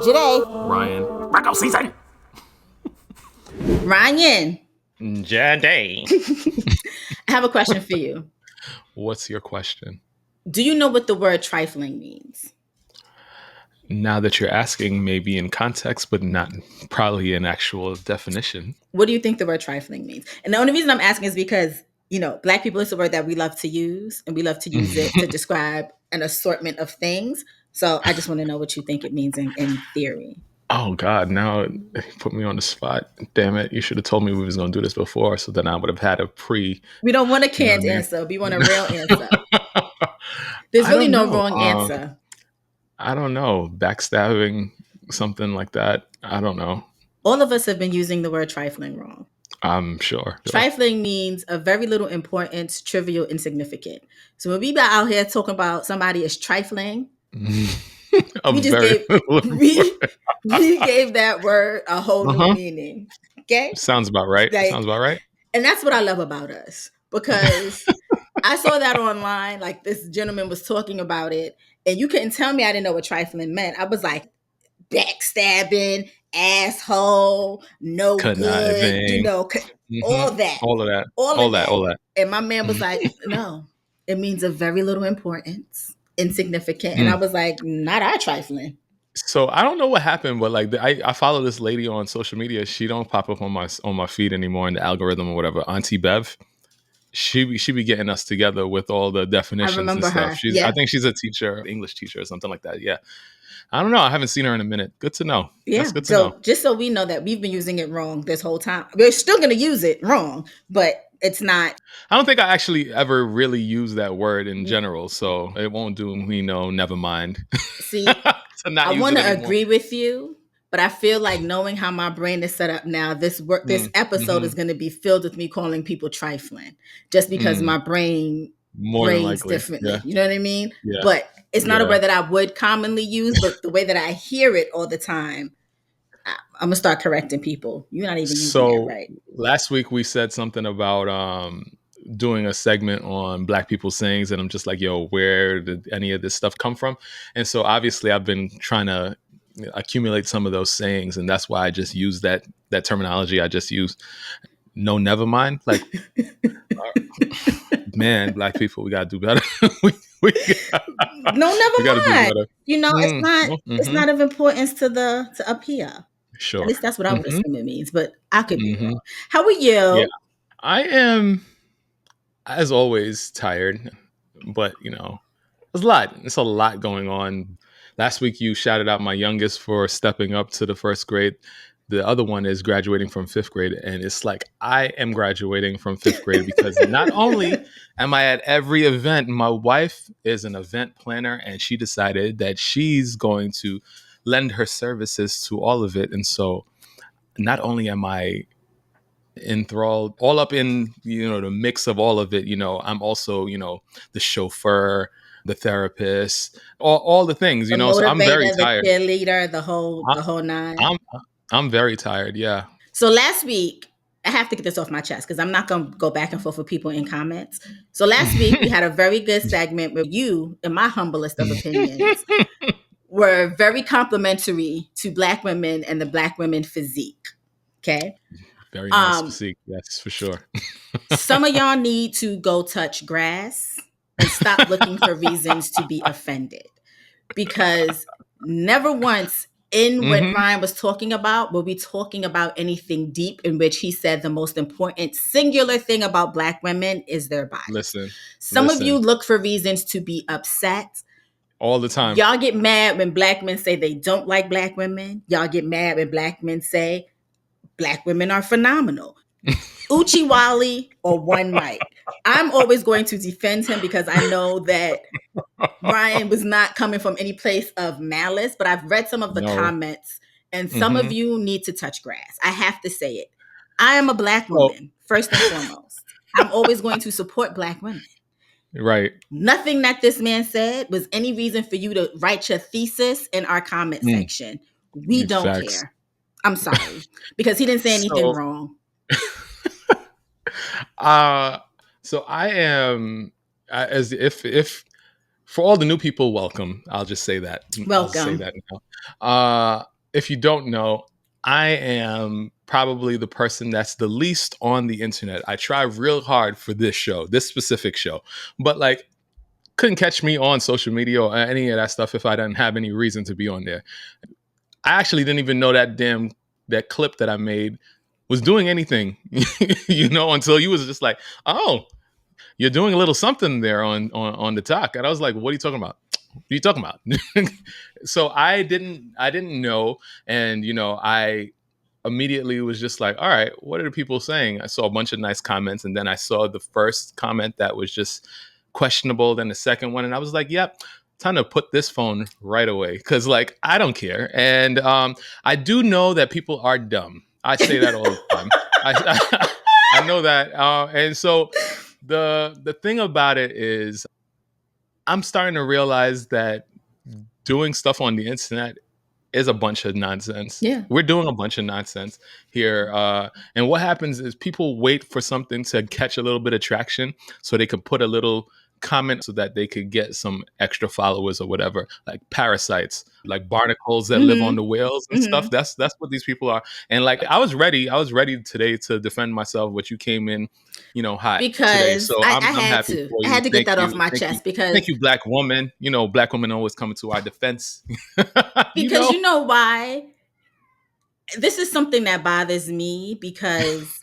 Joyhdae. Ryan. Virgo season. Ryan. Joyhdae. I have a question for you. What's your question? Do you know what the word trifling means? Now that you're asking, maybe in context, but not probably an actual definition. What do you think the word trifling means? And the only reason I'm asking is because, Black people, it's a word that we love to use, and we love to use it to describe an assortment of things. So I just want to know what you think it means in theory. Oh God! Now you put me on the spot. Damn it! You should have told me we was going to do this before, so then I would have had a pre. We don't want a You know canned what I mean? answer. We want a real answer. There's I really don't no know. wrong answer. I don't know. Backstabbing, something like that. I don't know. All of us have been using the word trifling wrong. I'm sure. Trifling means of very little importance, trivial, insignificant. So when we be out here talking about somebody as trifling, we just gave we gave that word a whole new meaning. Okay, sounds about right. Like, and that's what I love about us, because I saw that online. Like, this gentleman was talking about it, and you couldn't tell me I didn't know what trifling meant. I was like, backstabbing, asshole, no Conniving. good, all that. All of that. And my man was like, no, it means of very little importance, insignificant. And I was like, not our trifling. So I don't know what happened, but like I follow this lady on social media. She don't pop up on my feed anymore in the algorithm or whatever. Auntie Bev, she be getting us together with all the definitions. I remember and stuff. her. I think she's a teacher, English teacher or something like that. Yeah. I don't know. I haven't seen her in a minute. Good to know. Yeah. That's good to know. Just so we know that we've been using it wrong this whole time. We're still going to use it wrong, but it's not. I don't think I actually ever really use that word in general, so it won't do me never mind. See, I want to agree with you, but I feel like, knowing how my brain is set up now, this episode is going to be filled with me calling people trifling, just because my brain brains differently. Yeah. You know what I mean? Yeah. But it's not a word that I would commonly use, but the way that I hear it all the time, I'm gonna start correcting people. You're not even using it right. Last week we said something about doing a segment on Black people sayings, and I'm just like, yo, where did any of this stuff come from? And so obviously I've been trying to accumulate some of those sayings, and that's why I just use that terminology. I just use no, never mind. Like, man, Black people, we gotta do better. No, never mind. It's not of importance to up here. Sure. At least that's what I would assume it means, but I could be wrong. How are you? Yeah. I am, as always, tired, but there's a lot going on. Last week you shouted out my youngest for stepping up to the first grade. The other one is graduating from fifth grade, and it's like, I am graduating from fifth grade because not only am I at every event, my wife is an event planner, and she decided that she's going to lend her services to all of it. And so not only am I enthralled, all up in the mix of all of it, I'm also the chauffeur, the therapist, all the things, the motivator, so I'm very tired. The cheerleader, the whole nine. I'm very tired. Yeah. So last week, I have to get this off my chest because I'm not going to go back and forth with people in comments. So last week we had a very good segment where you, in my humblest of opinions, were very complimentary to Black women and the Black women physique. Okay. Very nice physique. Yes, for sure. Some of y'all need to go touch grass and stop looking for reasons to be offended, because never once in what Ryan was talking about were we talking about anything deep, in which he said the most important singular thing about Black women is their body. Listen. Some of you look for reasons to be upset. All the time. Y'all get mad when Black men say they don't like Black women. Y'all get mad when Black men say Black women are phenomenal. Uchiwali or one mic. I'm always going to defend him because I know that Ryan was not coming from any place of malice, but I've read some of the comments, and some of you need to touch grass. I have to say it. I am a Black woman, first and foremost. I'm always going to support Black women. Right. Nothing that this man said was any reason for you to write your thesis in our comment section. We don't care. I'm sorry, because he didn't say anything wrong. So I am, as if For all the new people, welcome. I'll just say that. I'll just say Welcome. that now. If you don't know, I am probably the person that's the least on the internet. I try real hard for this show, this specific show, but like couldn't catch me on social media or any of that stuff if I didn't have any reason to be on there. I actually didn't even know that clip that I made was doing anything, until you was just like, oh, you're doing a little something there on the talk. And I was like, what are you talking about? What are you talking about? So I didn't know. And, I immediately was just like, all right, what are the people saying? I saw a bunch of nice comments. And then I saw the first comment that was just questionable. Then the second one. And I was like, yep, time to put this phone right away. Cause like, I don't care. And I do know that people are dumb. I say that all the time. I know that. And so the thing about it is I'm starting to realize that doing stuff on the internet is a bunch of nonsense. Yeah. We're doing a bunch of nonsense here. And what happens is people wait for something to catch a little bit of traction so they can put a little comment so that they could get some extra followers or whatever, like parasites, like barnacles that live on Mm-hmm. the whales and stuff. Mm-hmm. That's what these people are. And like I was ready today to defend myself, but you came in, hot today. Because So I, I'm I I'm had happy to. for I you. had to get Thank that off you. my Thank you. chest because Thank you, black woman. Black women always coming to our defense. you because know? you know why? This is something that bothers me because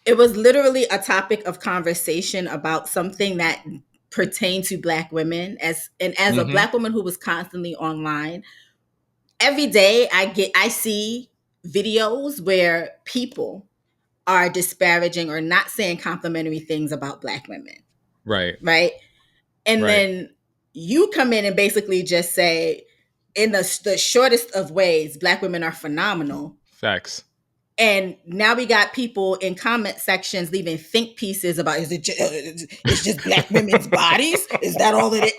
it was literally a topic of conversation about something that pertained to black women as a Mm-hmm. black woman who was constantly online. Every day I see videos where people are disparaging or not saying complimentary things about black women, Right. right? And Right. then you come in and basically just say, in the shortest of ways, black women are phenomenal. Facts. And now we got people in comment sections leaving think pieces about it's just black women's bodies? Is that all it is?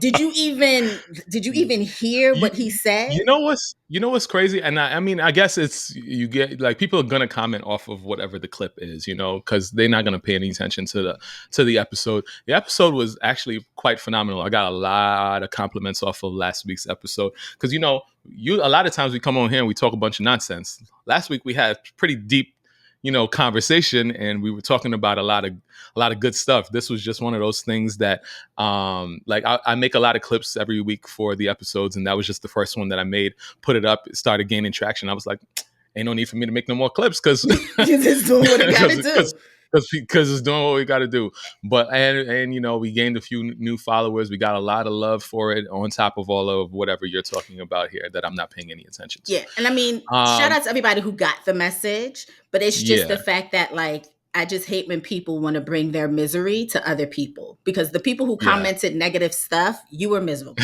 Did you even hear you what he said? you know what's crazy, and I mean, I guess it's you get like people are gonna comment off of whatever the clip is, because they're not gonna pay any attention to the episode. The episode was actually quite phenomenal. I got a lot of compliments off of last week's episode because you a lot of times we come on here and we talk a bunch of nonsense. Last week we had pretty deep conversation, and we were talking about a lot of good stuff. This was just one of those things that like I make a lot of clips every week for the episodes, and that was just the first one that I made. Put it up, it started gaining traction. I was like, ain't no need for me to make no more clips because You're just doing what he got to do. because it's doing what we got to do. But and we gained a few new followers. We got a lot of love for it on top of all of whatever you're talking about here that I'm not paying any attention to. Yeah, and I mean, shout Um, out to everybody who got the message, but it's just the yeah, fact that like I just hate when people want to bring their misery to other people because the people who yeah, commented negative stuff, you were miserable.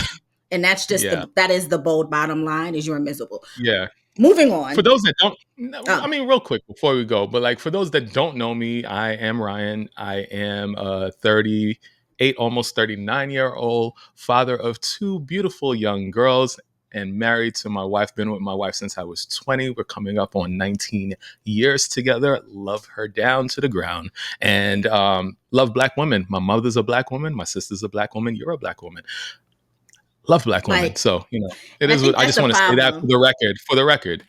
And that's just yeah, that is the bold bottom line is you're miserable. yeah. Moving For on. those that don't, no, I Oh, mean, real quick before we go, but like for those that don't know me, I am Ryan. I am a 38, almost 39-year-old father of two beautiful young girls and married to my wife. Been with my wife since I was 20. We're coming up on 19 years together. Love her down to the ground and love black women. My mother's a black woman. My sister's a black woman. You're a black woman. Love black women. like, So, it and I is think what I that's just the want to say that for problem. the record,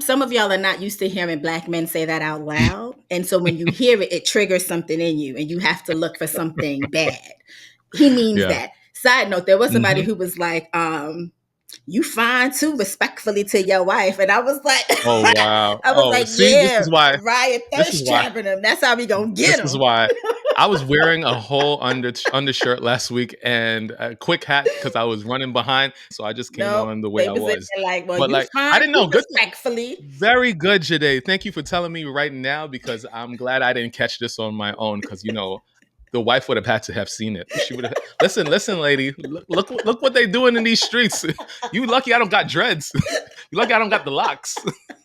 Some of y'all are not used to hearing black men say that out loud. And so when you hear it, it triggers something in you and you have to look for something bad. He means Yeah. that. Side note, there was somebody Hmm. who was like, you fine too, respectfully to your wife. And I was like, Oh wow. I was Oh, like, see, this yeah, is why. Riot This is thirst why. trapping him. That's how we gonna This get is him. why. I was wearing a whole undershirt last week and a quick hat because I was running behind. So I just came Nope. on the way They I was in was. there like, well, But you like, I fine didn't know. too, Good. respectfully. Very good, Jade. Thank you for telling me right now because I'm glad I didn't catch this on my own because the wife would have had to have seen it. She would have listen, lady. Look what they doing in these streets. You lucky I don't got dreads. You lucky I don't got the locks.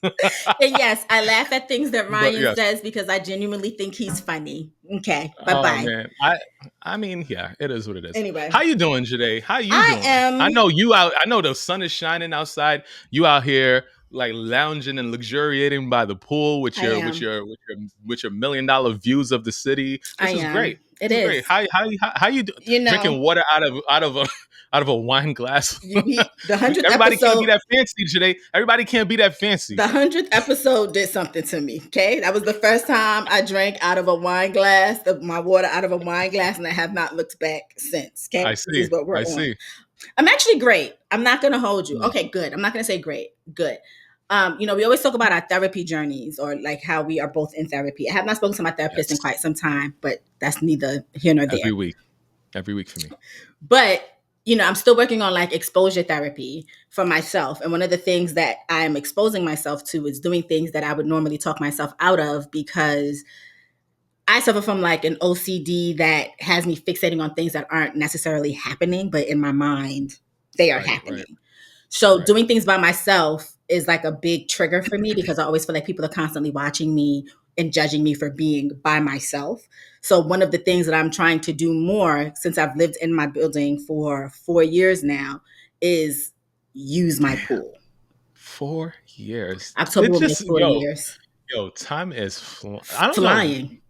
And yes, I laugh at things that But Ryan yes. says because I genuinely think he's funny. Okay, bye Oh bye. man. I mean, yeah, it is what it is. Anyway, How you doing, Joyhdae? How you I doing? I am. know you out. I know the sun is shining outside. You out here like lounging and luxuriating by the pool with I your am. $1 million views of the city. I This is great. am. It This is great. is. How you You know, drinking water out of a out of a wine glass? you need the hundredth Everybody can't be episode. that fancy today. Everybody can't be that fancy. The 100th episode did something to me. Okay, that was the first time I drank out of a wine glass, my water out of a wine glass, and I have not looked back since. I Okay, this see. is what we're I on. see. I'm actually great. I'm not gonna hold you. Mm, Okay, good. I'm not gonna say great. Good. We always talk about our therapy journeys or like how we are both in therapy. I have not spoken to my therapist in yes. quite some time, but that's neither here nor Every there. week. Every week for me. But I'm still working on like exposure therapy for myself. And one of the things that I'm exposing myself to is doing things that I would normally talk myself out of because I suffer from like an OCD that has me fixating on things that aren't necessarily happening, but in my mind, they are Right. Right. happening. So Right. doing things by myself is like a big trigger for me because I always feel like people are constantly watching me and judging me for being by myself. So one of the things that I'm trying to do more since I've lived in my building for 4 years now is use my Damn. pool. 4 years. October It will make just 4 years. time is I don't know. Flying.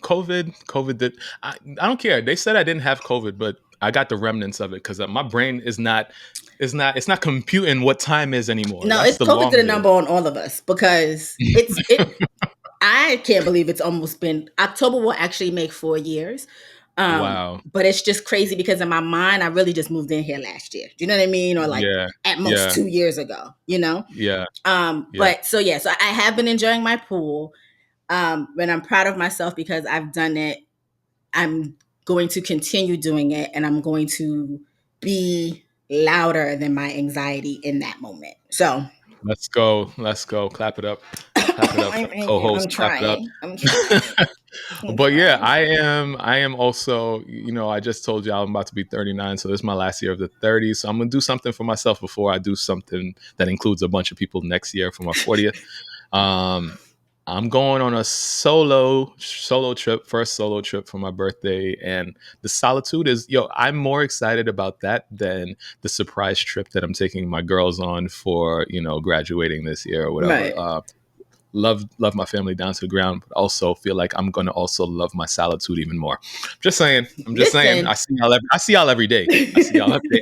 COVID did. I don't care. They said I didn't have COVID, but I got the remnants of it because my brain it's not computing what time is anymore. No, That's it's the COVID did long a day. number on all of us because I can't believe it's almost been October will actually make 4 years. Wow. But it's just crazy because in my mind, I really just moved in here last year. Do you know what I mean? Or like Yeah. at most Yeah. 2 years ago. Yeah. Yeah. But so I have been enjoying my pool. And I'm proud of myself because I've done it. I'm going to continue doing it and I'm going to be louder than my anxiety in that moment. So Let's go. Let's go. Clap it up. Clap it up for the I'm co-host. Clap it up. trying. I'm trying. I'm But yeah, trying. I am also, I just told you I'm about to be 39, so this is my last year of the 30s. So I'm gonna do something for myself before I do something that includes a bunch of people next year for my 40th. Um, I'm going on a solo trip, first solo trip for my birthday, and the solitude is, I'm more excited about that than the surprise trip that I'm taking my girls on for, graduating this year or whatever. Right. Love my family down to the ground, but also feel like I'm gonna also love my solitude even more. Just saying. I'm just saying. Listen, I see y'all every day. I see y'all every day.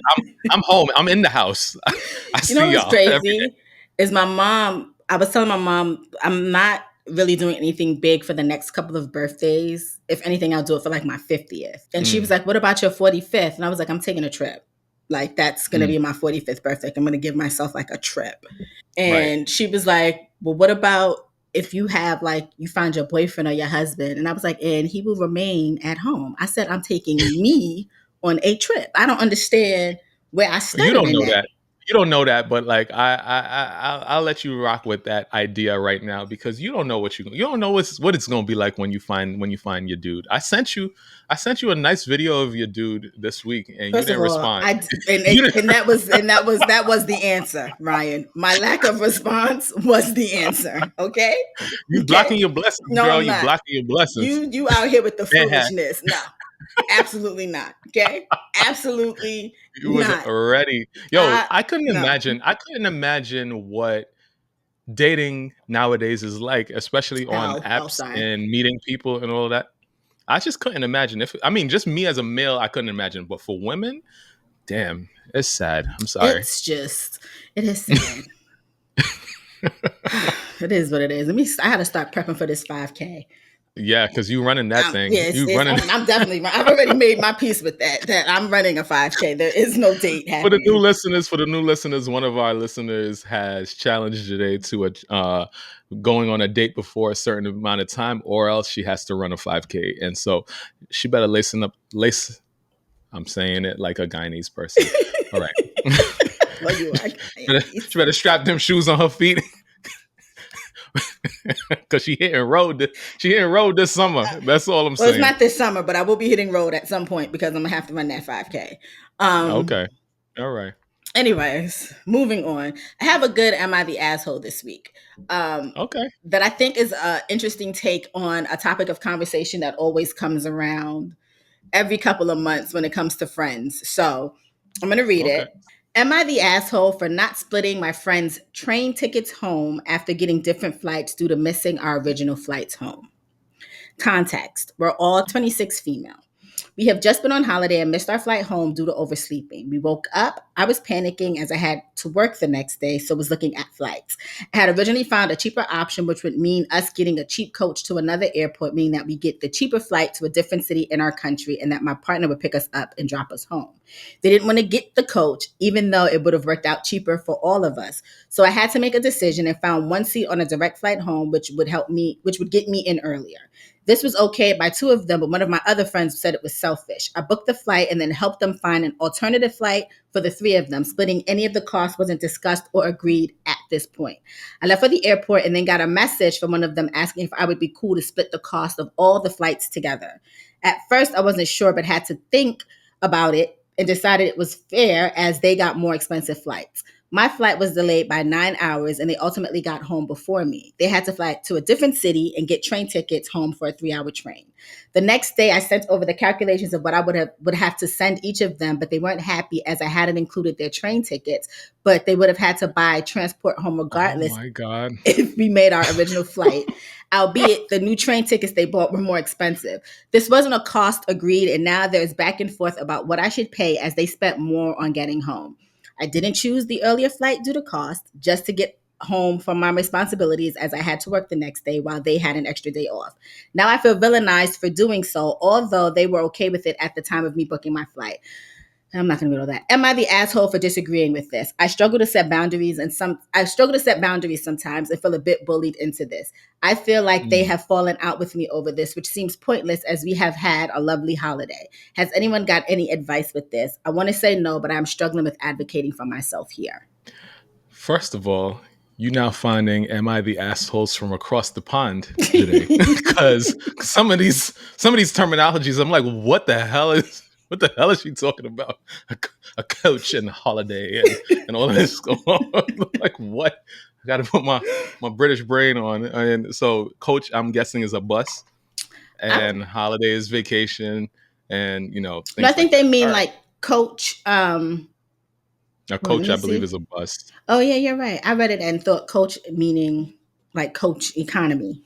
I'm home. I'm in the house. I you know see what's y'all every day. crazy? Is my mom, I was telling my mom, I'm not really doing anything big for the next couple of birthdays. If anything, I'll do it for like my 50th. And she was Mm, like, what about your 45th? And I was like, I'm taking a trip. Like, that's going to mm, be my 45th birthday. I'm going to give myself like a trip. right. And she was like, well, what about if you have like, you find your boyfriend or your husband? And I was like, and he will remain at home. I said, I'm taking me on a trip. I don't understand where I You stuttered don't in know that. that. You don't know that, but like I'll let you rock with that idea right now because you don't know you don't know what it's gonna be like when you find your dude. I sent you a nice video of your dude this week and you First of didn't all, respond. You didn't, and that was the answer, Ryan. My lack of response was the answer. Okay, you okay. blocking your blessings, No, girl. I'm You not. blocking your blessings. You out here with the Man, foolishness? No, absolutely not. Okay, absolutely you was not. already I I couldn't no. imagine. I couldn't imagine what dating nowadays is like, especially on Oh, apps sorry. and meeting people and all of that. I just couldn't imagine just me as a male, I couldn't imagine. But for women, damn, it's sad. I'm sorry. It is sad. It is what it is. I had to start prepping for this 5K. Yeah, because you running that thing. Yeah, You it's running on. I'm definitely. I've already made my peace with that. That I'm running a 5K. There is no date for the new happening. listeners. For the new listeners, one of our listeners has challenged today to going on a date before a certain amount of time, or else she has to run a 5K. And so she better listen up. Lace. I'm saying it like a Guyanese person. All right. Well, you are. She better strap them shoes on her feet because she hitting road this summer. That's all I'm Well, it's saying. not this summer, but I will be hitting road at some point because I'm gonna have to run that 5K. Um, Okay. All right. Anyways, moving on. I have a good "Am I the asshole" this week. Um, Okay. that I think is an interesting take on a topic of conversation that always comes around every couple of months when it comes to friends. So I'm going to read Okay. it. Am I the asshole for not splitting my friend's train tickets home after getting different flights due to missing our original flights home? Context: we're all 26 female. We have just been on holiday and missed our flight home due to oversleeping. We woke up. I was panicking as I had to work the next day, so was looking at flights. I had originally found a cheaper option, which would mean us getting a cheap coach to another airport, meaning that we get the cheaper flight to a different city in our country and that my partner would pick us up and drop us home. They didn't want to get the coach, even though it would have worked out cheaper for all of us. So I had to make a decision and found one seat on a direct flight home, which would get me in earlier. This was okay by two of them, but one of my other friends said it was selfish. I booked the flight and then helped them find an alternative flight for the three of them. Splitting any of the costs wasn't discussed or agreed at this point. I left for the airport and then got a message from one of them asking if I would be cool to split the cost of all the flights together. At first, I wasn't sure, but had to think about it and decided it was fair as they got more expensive flights. My flight was delayed by 9 hours and they ultimately got home before me. They had to fly to a different city and get train tickets home for a 3-hour train. The next day, I sent over the calculations of what I would have to send each of them, but they weren't happy as I hadn't included their train tickets, but they would have had to buy transport home Oh regardless my God. if we made our original flight, albeit the new train tickets they bought were more expensive. This wasn't a cost agreed, and now there's back and forth about what I should pay as they spent more on getting home. I didn't choose the earlier flight due to cost, just to get home from my responsibilities as I had to work the next day while they had an extra day off. Now I feel villainized for doing so, although they were okay with it at the time of me booking my flight. I'm not going to read all that. Am I the asshole for disagreeing with this? I struggle to set boundaries sometimes and feel a bit bullied into this. I feel like they Mm. have fallen out with me over this, which seems pointless as we have had a lovely holiday. Has anyone got any advice with this? I want to say no, but I'm struggling with advocating for myself here. First of all, you now finding am I the assholes from across the pond, Janae? Because some of these terminologies, I'm like, what the hell is she talking about? A coach and holiday and all of this going on. Like what? I got to put my British brain on. And so, coach, I'm guessing is a bus, I, and holiday is vacation, and no, I things think like they that. All mean right, like coach. now Wait, let coach, me I believe, see. is a bus. Oh, yeah, you're right. I read it and thought coach meaning like coach economy,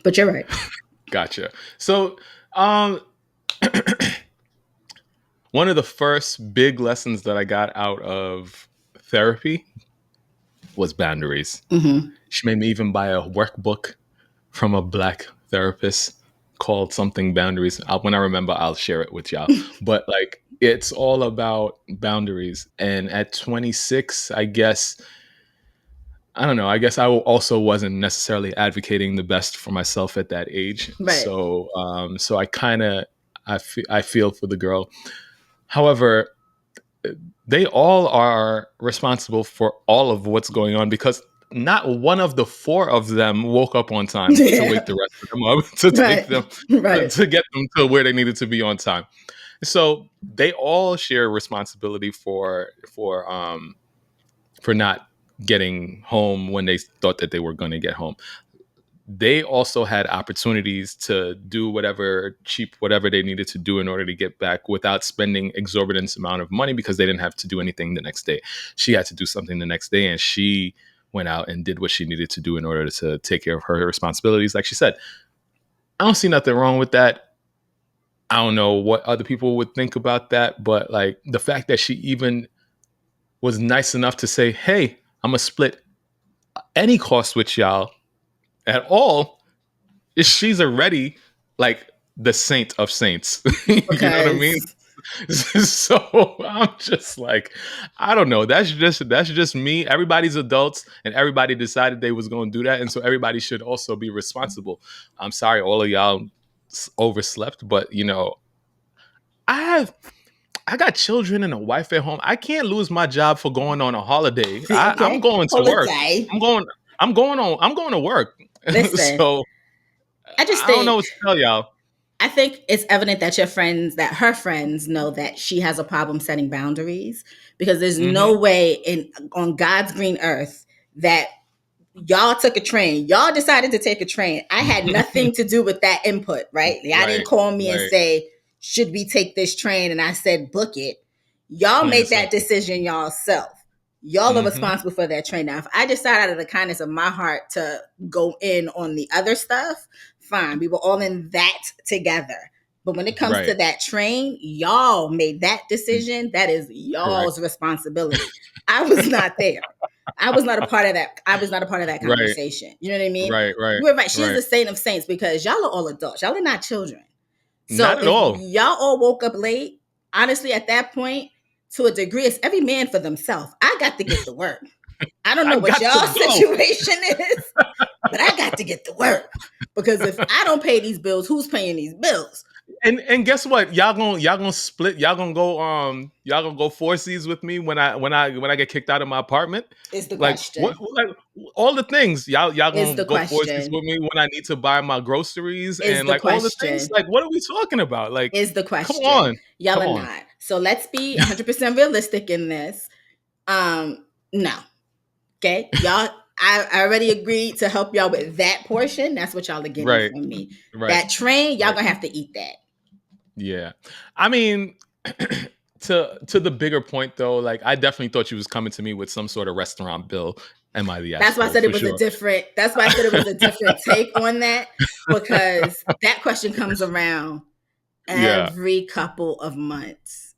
but you're right. Gotcha. So, um, one of the first big lessons that I got out of therapy was boundaries. Mm-hmm. She made me even buy a workbook from a black therapist called something boundaries. When I remember, I'll share it with y'all. But like, it's all about boundaries. And at 26, I guess, I don't know. I guess I also wasn't necessarily advocating the best for myself at that age. Right. So I kind of, I feel for the girl. However, they all are responsible for all of what's going on because not one of the four of them woke up on time to wake Yeah. the rest of them up to take Right. them Right. to get them to where they needed to be on time. So they all share responsibility for not getting home when they thought that they were going to get home. They also had opportunities to do whatever they needed to do in order to get back without spending exorbitant amount of money because they didn't have to do anything the next day. She had to do something the next day and she went out and did what she needed to do in order to take care of her responsibilities. Like she said, I don't see nothing wrong with that. I don't know what other people would think about that, but like the fact that she even was nice enough to say, "Hey, I'm gonna split any cost with y'all at all," she's already like the saint of saints. You know what I mean? Because So I'm just like, I don't know. That's just me. Everybody's adults, and everybody decided they was going to do that, and so everybody should also be responsible. I'm sorry, all of y'all overslept, but I have. I got children and a wife at home. I can't lose my job for going on a holiday. I'm okay, going to work. holiday. I'm going. I'm going to work. Listen, So I just I don't know think what to tell y'all. I think it's evident that her friends know that she has a problem setting boundaries, because there's Mm-hmm. no way on God's green earth that y'all took a train. Y'all decided to take a train. I had nothing to do with that input, right? Y'all didn't Right. call me and Right. say, should we take this train? And I said, book it. Y'all Plain and made that simple. decision yourself. Y'all are Mm-hmm. responsible for that train. Now, if I decide out of the kindness of my heart to go in on the other stuff, fine. We were all in that together. But when it comes to Right. that train, y'all made that decision. That is Correct. y'all's responsibility. I was not there. I was not a part of that. I was not a part of that Right. conversation. You know what I mean? Right. Right. You were right. She is Right. the saint of saints, because y'all are all adults. Y'all are not children. So Not at if all. y'all all woke up late, honestly, at that point, to a degree, it's every man for themselves. I got to get to work. I don't I know what got to y'all go. situation is, but I got to get to work, because if I don't pay these bills, who's paying these bills? And guess what? Y'all gonna split. Y'all gonna go four C's with me when I get kicked out of my apartment. Is the Like what? question. Like all the things y'all Is gonna the go four C's question. with me when I need to buy my groceries Is and the like all the things. question. Like what are we talking about? Like Is the come question. on, Y'all come are on. not. So let's be 100% realistic in this. No. Okay. Y'all, I already agreed to help y'all with that portion. That's what y'all are getting Right, from me. right, That train, y'all right. gonna have to eat that. Yeah, I mean, to the bigger point though, like I definitely thought you was coming to me with some sort of restaurant bill. Am I the That's why I asshole said it for was a sure? different, that's why I said it was a different take on that, because that question comes around Yeah. every couple of months.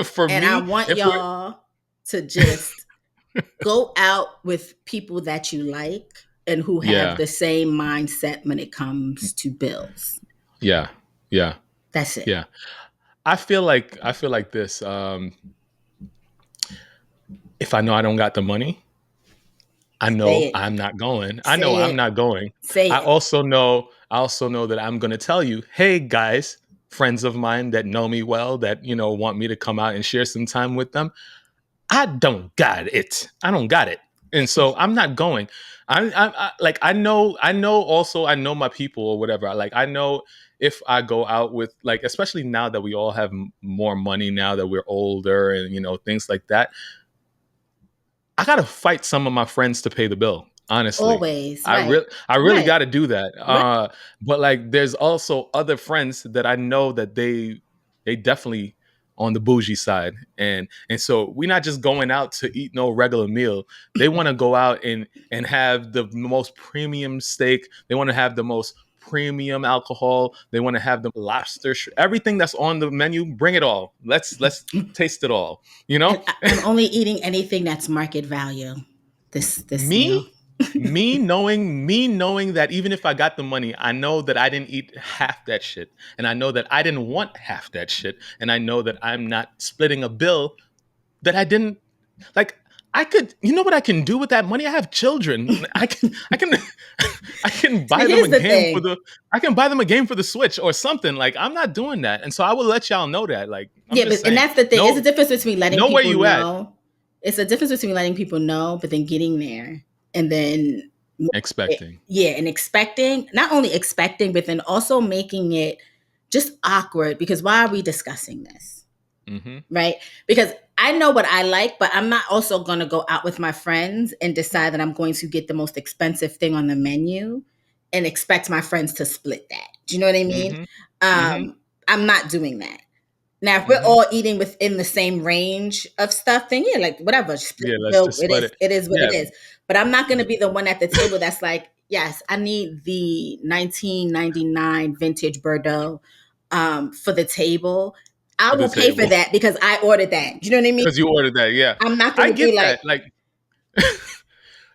For And I me, want if we're y'all to just go out with people that you like and who have yeah, the same mindset when it comes to bills. yeah, yeah, That's it. yeah. I feel like this. If I know I don't got the money, I Say know it. I'm not going. I know Say I'm it. not going. Say I it. also know. I also know that I'm going to tell you, hey guys, friends of mine that know me well, that want me to come out and share some time with them. I don't got it. I don't got it. And so I'm not going. I like I know also I know my people or whatever. Like I know if I go out with like especially now that we all have more money now that we're older and things like that. I got to fight some of my friends to pay the bill. Honestly, Always. I Right. really I really Right. got to do that. Right. But like there's also other friends that I know that they definitely on the bougie side and so we're not just going out to eat no regular meal. They want to go out and have the most premium steak. They want to have the most premium alcohol. They want to have the lobster, everything that's on the menu. Bring it all. Let's taste it all. You know, And I'm only eating anything that's market value this meal. me me knowing that even if I got the money, I know that I didn't eat half that shit, and I know that I didn't want half that shit, and I know that I'm not splitting a bill that I didn't like. I could, you know what I can do with that money? I have children. I can I can But buy them here's a the game for thing. the I can buy them a game for the Switch or something. Like I'm not doing that, and so I will let y'all know that. Like I'm Yeah, just and saying, that's the thing. It's a no, difference between letting know where people you at. know. It's a difference between letting people know, but then getting there and then Expecting. yeah, and expecting, not only expecting, but then also making it just awkward, because why are we discussing this? Mm-hmm. Right? Because I know what I like, but I'm not also going to go out with my friends and decide that I'm going to get the most expensive thing on the menu and expect my friends to split that. Do you know what I mean? Mm-hmm. Mm-hmm. I'm not doing that. Now, if we're Mm-hmm. all eating within the same range of stuff, then yeah, like whatever, split Yeah, the let's bill. just split it. It is what Yeah, it is. But I'm not going to be the one at the table that's like, yes, I need the 1999 vintage Bordeaux for the table. I for the will pay for table that because I ordered that. Do you know what I mean? because you ordered that. Yeah, I'm not going I to be get like, that. Like,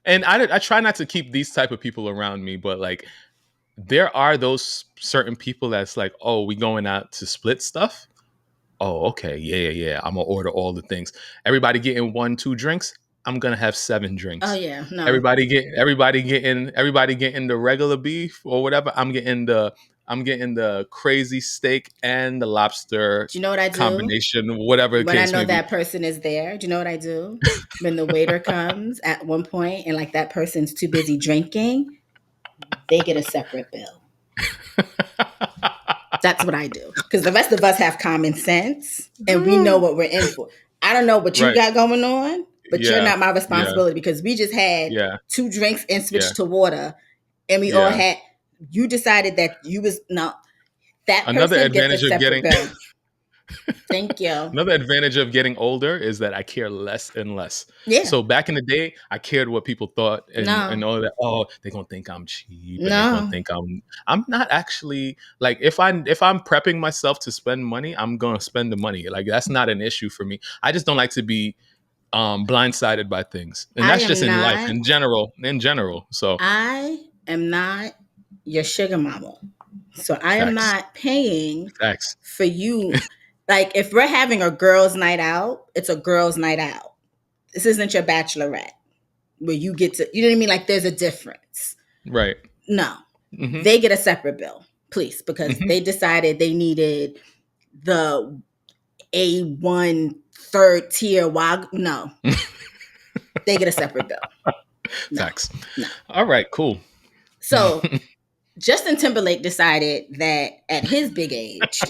and I try not to keep these type of people around me, but like there are those certain people that's like, oh, we going out to split stuff. Oh, okay, yeah, yeah, yeah. I'm gonna order all the things. Everybody getting 1, 2 drinks. I'm gonna have 7 oh drinks. yeah, no. Everybody getting the regular beef or whatever. I'm getting the crazy steak and the lobster Do you know what I do? combination, whatever the When I case know may be. that person is there, do you know what I do? When the waiter comes at one point and like that person's too busy drinking, they get a separate bill. That's what I do. Because the rest of us have common sense and we know what we're in for. I don't know what you Right. got going on, but you're Yeah. not my Yeah. responsibility because we just had Yeah. 2 drinks and Yeah. switched to water and we all Yeah. had, you decided that you was, no, that Another person gets a advantage of separate getting bill. Thank you. Another advantage of getting older is that I care less and less. Yeah. So back in the day, I cared what people thought and No. all that. Oh, they're gonna think I'm cheap and they're gonna No. think I'm not actually like if I'm prepping myself to spend money, I'm gonna spend the money. Like that's not an issue for me. I just don't like to be blindsided by things. And I that's just am in life not. in general. In general. So I am not your sugar mama. So I am facts. not paying Facts. for you. Like if we're having a girls' night out, it's a girls' night out. This isn't your bachelorette where you get to, you know what I mean? Like there's a difference. Right. No, Mm-hmm. they get a separate bill, please, because Mm-hmm. they decided they needed the A1 third tier wag. No, they get a separate bill. No, Facts. no. All right, cool. So Justin Timberlake decided that at his big age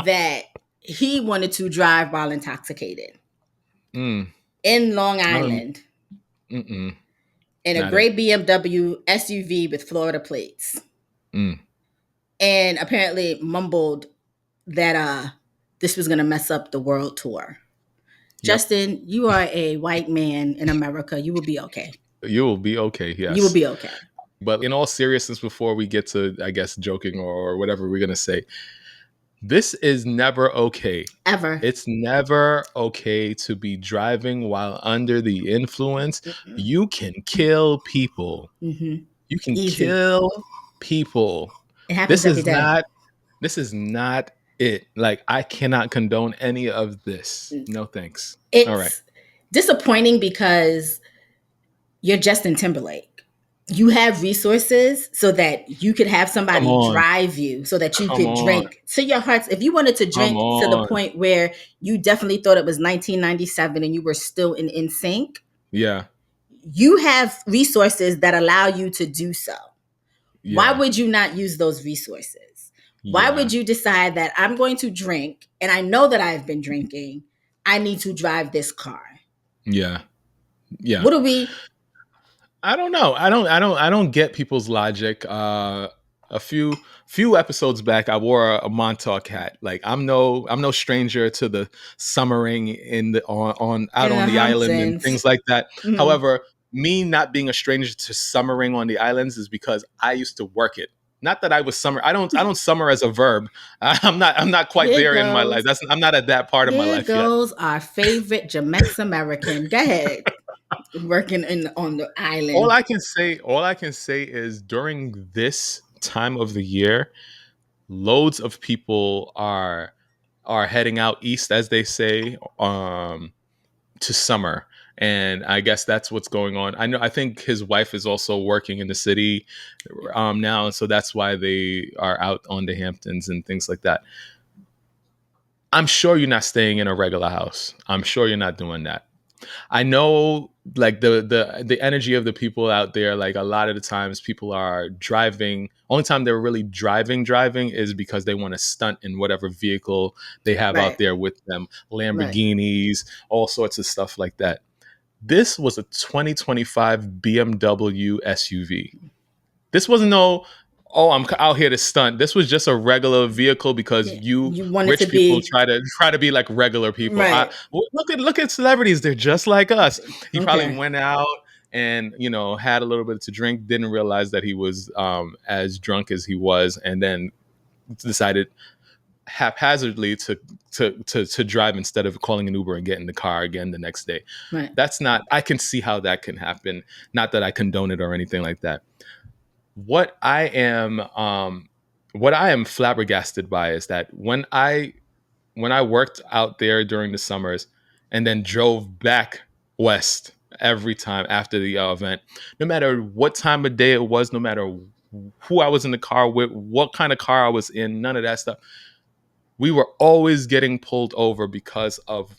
that he wanted to drive while intoxicated Mm. in Long Um, Island mm-mm. in a Not it. gray BMW SUV with Florida plates, Mm. and apparently mumbled that this was going to mess up the world tour. Yep. Justin, you are a white man in America. You will be okay. You will be okay. You will Yes. be okay. But in all seriousness, before we get to, I guess, joking or whatever we're going to say, this is never okay. Ever. It's never okay to be driving while under the influence. Mm-mm. You can kill people. Mm-hmm. You can Easy. kill people. It happens This every is day. not this is not it. Like I cannot condone any of this. No thanks. All right. It's disappointing because you're Justin Timberlake. You have resources so that you could have Come somebody on. drive you so that you Come could on. drink to your hearts. If you wanted to Come drink to the on. point where you definitely thought it was 1997 and you were still in sync, Yeah. you have resources that allow you to do so. Why Yeah. would you not use those resources? Why Yeah. would you decide that I'm going to drink and I know that I've been drinking? I need to drive this car. Yeah. Yeah. What do we? I don't know. I don't get people's logic. A few episodes back, I wore a Montauk hat. Like I'm no stranger to the summering in the on out In on the the island and Hamptons. things like that. Mhm. However, me not being a stranger to summering on the islands is because I used to work it. Not that I was summer. I don't summer as a verb. I'm not quite Here there in my life. goes. I'm not at that part of my Here life yet. goes our favorite Jamex American. Go ahead. Working on the All island. I can say, all I can say is during this time of the year, loads of people are heading out east, as they say, to summer. And I guess that's what's going on. I think his wife is also working in the city now, so that's why they are out on the Hamptons and things like that. I'm sure you're not staying in a regular house. I'm sure you're not doing that. I know like the energy of the people out there, like a lot of the times people are driving. Only time they're really driving is because they want to stunt in whatever vehicle they have out Right. there with them. Right. Lamborghinis, all sorts of stuff like that. This was a 2025 BMW SUV. This wasn't no, oh, I'm out here to stunt. This was just a regular vehicle because Yeah. you You wanted to rich people be try to be like regular people. right. Look at celebrities. They're just like us. He probably Okay. went out and had a little bit to drink, didn't realize that he was as drunk as he was, and then decided haphazardly to drive instead of calling an Uber and getting in the car again the next day. Right. That's not, I can see how that can happen. Not that I condone it or anything like that. What I am flabbergasted by is that when I worked out there during the summers and then drove back west every time after the event, no matter what time of day it was, no matter who I was in the car with, what kind of car I was in, none of that stuff, we were always getting pulled over because of,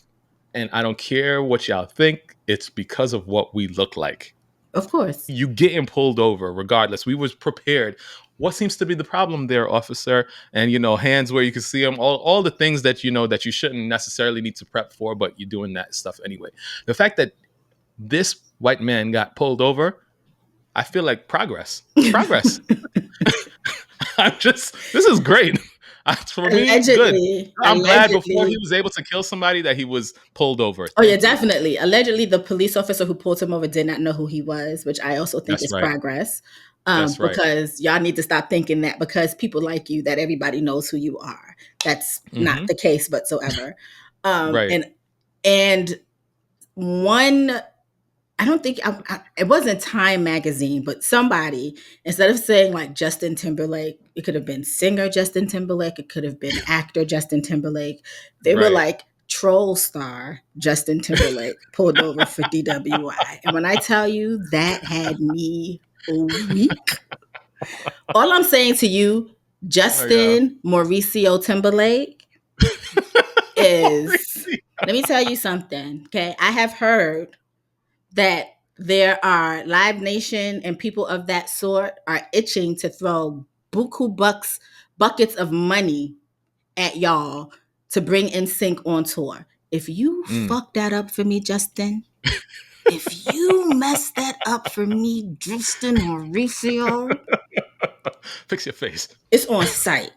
and I don't care what y'all think, it's because of what we look like. Of course. You getting pulled over regardless. We was prepared. what seems to be the problem there, officer? And, hands where you can see them, all the things that that you shouldn't necessarily need to prep for, but you're doing that stuff anyway. The fact that this white man got pulled over, I feel like progress. It's progress. This is great. For me, good. I'm glad before he was able to kill somebody that he was pulled over. Oh, yeah, definitely. Allegedly, the police officer who pulled him over did not know who he was, which I also think That's is right. progress. That's right. Because y'all need to stop thinking that because people like you, that everybody knows who you are. That's not the case whatsoever. Right. And one, I don't think it wasn't Time magazine, but somebody, instead of saying like Justin Timberlake, it could have been singer Justin Timberlake, it could have been actor Justin Timberlake. They were like troll star Justin Timberlake pulled over for DWI. And when I tell you, that had me weak. All I'm saying to you, Justin Mauricio Timberlake, is, let me tell you something, okay? I have heard that there are Live Nation and people of that sort are itching to throw buku buckets of money at y'all to bring NSYNC on tour. If you fuck that up for me, Justin, if you mess that up for me, Justin Mauricio, fix your face. It's on site.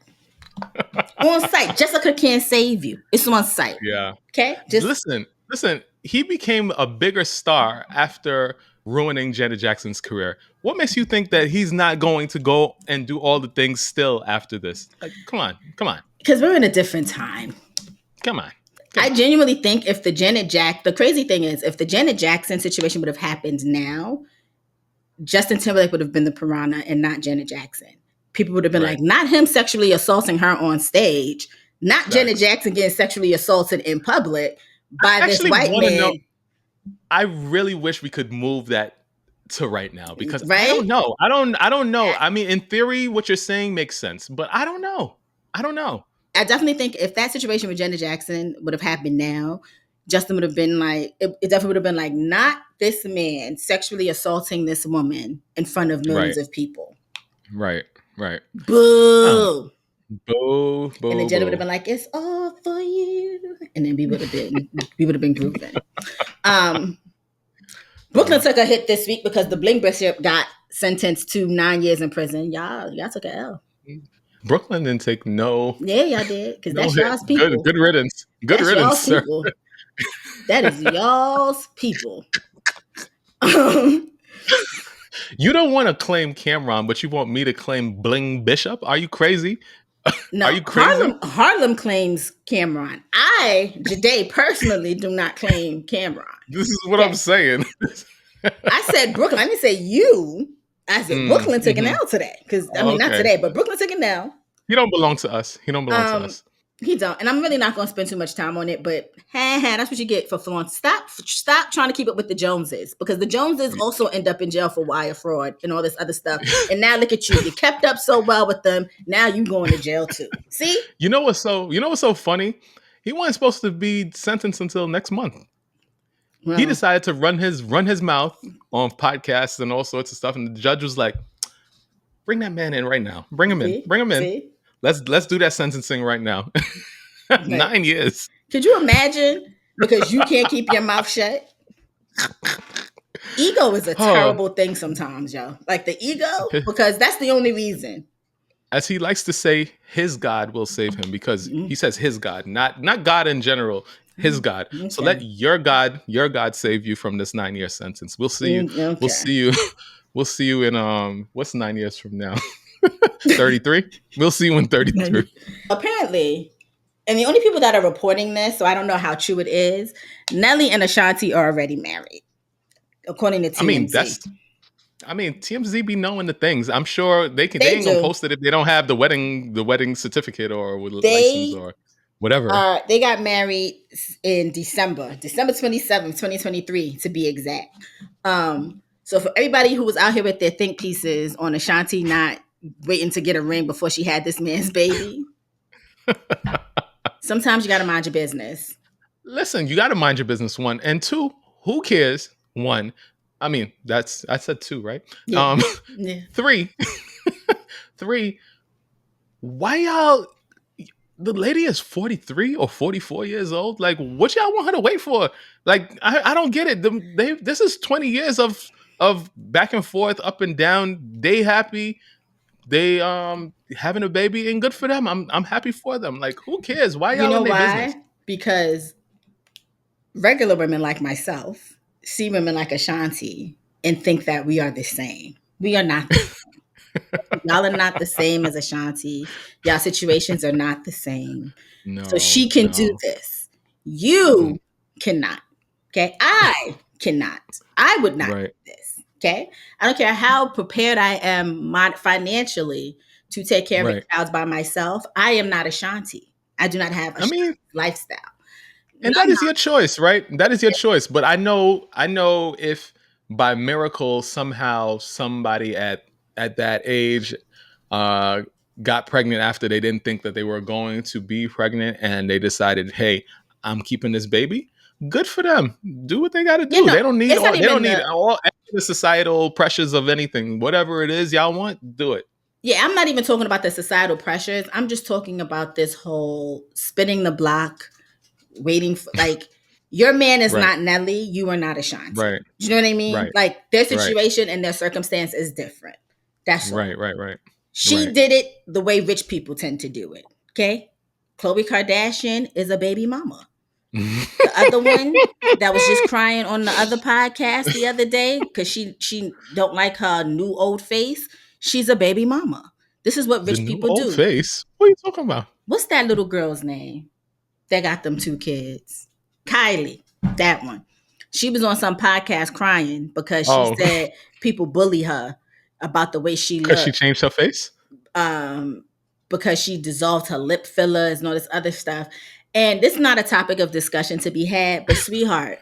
On site. Jessica can't save you. It's on site. Yeah. Okay? Listen. He became a bigger star after ruining Janet Jackson's career. What makes you think that he's not going to go and do all the things still after this? Like, come on. Because we're in a different time. Come on. I genuinely think if the crazy thing is, if the Janet Jackson situation would have happened now, Justin Timberlake would have been the piranha and not Janet Jackson. People would have been like, not him sexually assaulting her on stage, not Janet Jackson getting sexually assaulted in public by this white man. I really wish we could move that to right now because I don't know. I don't know. I mean, in theory, what you're saying makes sense, but I don't know. I definitely think if that situation with Janet Jackson would have happened now, Justin would have been like, it definitely would have been like, not this man sexually assaulting this woman in front of millions of people. Right. Boo. Boo. And then Jenna would have been like, it's all for you. And then we would have been grooving. Brooklyn took a hit this week because the Bling Bishop got sentenced to 9 years in prison. Y'all took an L. Brooklyn didn't take no. Yeah, y'all did. Because that's y'all's people. Good riddance. Good riddance, sir. People. That is y'all's people. You don't want to claim Cameron, but you want me to claim Bling Bishop? Are you crazy? No, are you crazy? Harlem claims Cameron. Joyhdae, personally do not claim Cameron. This is what I'm saying. I said Brooklyn. I didn't say you. I said Brooklyn took an L today. Because, not today, but Brooklyn took an L. He don't belong to us. He don't. And I'm really not going to spend too much time on it, but that's what you get for flaunting. Stop trying to keep up with the Joneses, because the Joneses also end up in jail for wire fraud and all this other stuff. And now look at you. You kept up so well with them. Now you going to jail too. See? You know what's so funny? He wasn't supposed to be sentenced until next month. Well, he decided to run his mouth on podcasts and all sorts of stuff. And the judge was like, bring that man in right now. Bring him in. See? Let's do that sentencing right now. 9 years. Could you imagine? Because you can't keep your mouth shut. Ego is a terrible thing sometimes, y'all. Like the ego, because that's the only reason. As he likes to say, his God will save him, because he says his God, not God in general, his God. Okay. So let your God save you from this 9 year sentence. We'll see you. Okay. We'll see you in what's 9 years from now? 33. We'll see you in 33. Apparently, and the only people that are reporting this, so I don't know how true it is, Nelly and Ashanti are already married, according to TMZ. TMZ be knowing the things. I'm sure they ain't gonna post it if they don't have the wedding certificate or with license or whatever. They got married in December 27th, 2023 to be exact. So for everybody who was out here with their think pieces on Ashanti not waiting to get a ring before she had this man's baby, sometimes you got to mind your business. Listen, you got to mind your business, one. And two, who cares? One, I said two, right? Yeah. Three, 43. Why y'all? The lady is 43 or 44 years old. Like, what y'all want her to wait for? Like, I don't get it. This is 20 years of back and forth, up and down. They happy. They having a baby, and good for them. I'm happy for them. Like, who cares? Why You y'all know in their business? why? Because regular women like myself see women like Ashanti and think that we are the same. We are not. Y'all are not the same as Ashanti. Y'all situations are not the same. So No, she can do no. this. Mm-mm. You cannot. Okay. I cannot. I would not Right, do this. Okay. I don't care how prepared I am financially to take care of a right. child by myself. I am not Ashanti. I do not have a I mean, lifestyle. No, and that no. is your choice, right? That is your choice. But I know if by miracle somehow somebody at that age uh got pregnant after they didn't think that they were going to be pregnant, and they decided, hey, I'm keeping this baby. Good for them. Do what they got to You do. know, They don't need it's not all. They don't even need all the societal pressures of anything. Whatever it is y'all want, do it. yeah, I'm not even talking about the societal pressures. I'm just talking about this whole spinning the block, waiting for like your man is Right, not Nelly, you are not Ashanti. right, You know what I mean? right, Like their right, situation and their circumstance is different. That's all. right, right, right, She right. did it the way rich people tend to do it. Okay. Khloe Kardashian is a baby mama. The other one that was just crying on the other podcast the other day because she don't like her new old face. She's a baby mama. This is what The rich new people old do. face. What are you talking about? What's that little girl's name that got them two kids? Kylie, that one. She was on some podcast crying because she Oh, said people bully her about the way she because she looked, changed her face. um, because she dissolved her lip fillers and all this other stuff. And this is not a topic of discussion to be had, but sweetheart,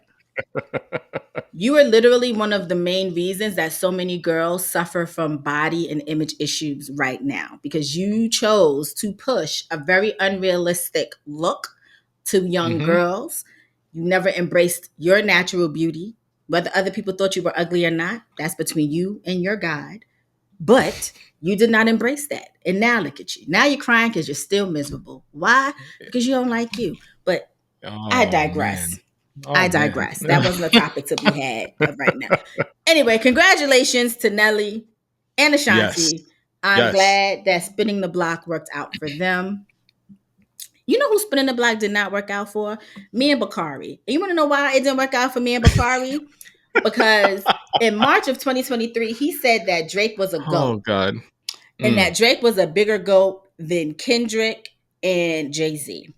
you are literally one of the main reasons that so many girls suffer from body and image issues right now because you chose to push a very unrealistic look to young Hmm. girls. You never embraced your natural beauty. Whether other people thought you were ugly or not, that's between you and your God. But you did not embrace that. And now look at you. Now you're crying because you're still miserable. Why? Because you don't like you. But I Oh digress. man. Oh I man. digress. That wasn't a topic to be had right now. Anyway, congratulations to Nelly and Yes. Ashanti. I'm Yes. glad that spinning the block worked out for them. You know who spinning the block did not work out for? Me and Bakari. And you want to know why it didn't work out for me and Bakari? Because in March of 2023, he said that Drake was a Oh GOAT God. and Mm. that Drake was a bigger GOAT than Kendrick and Jay-Z.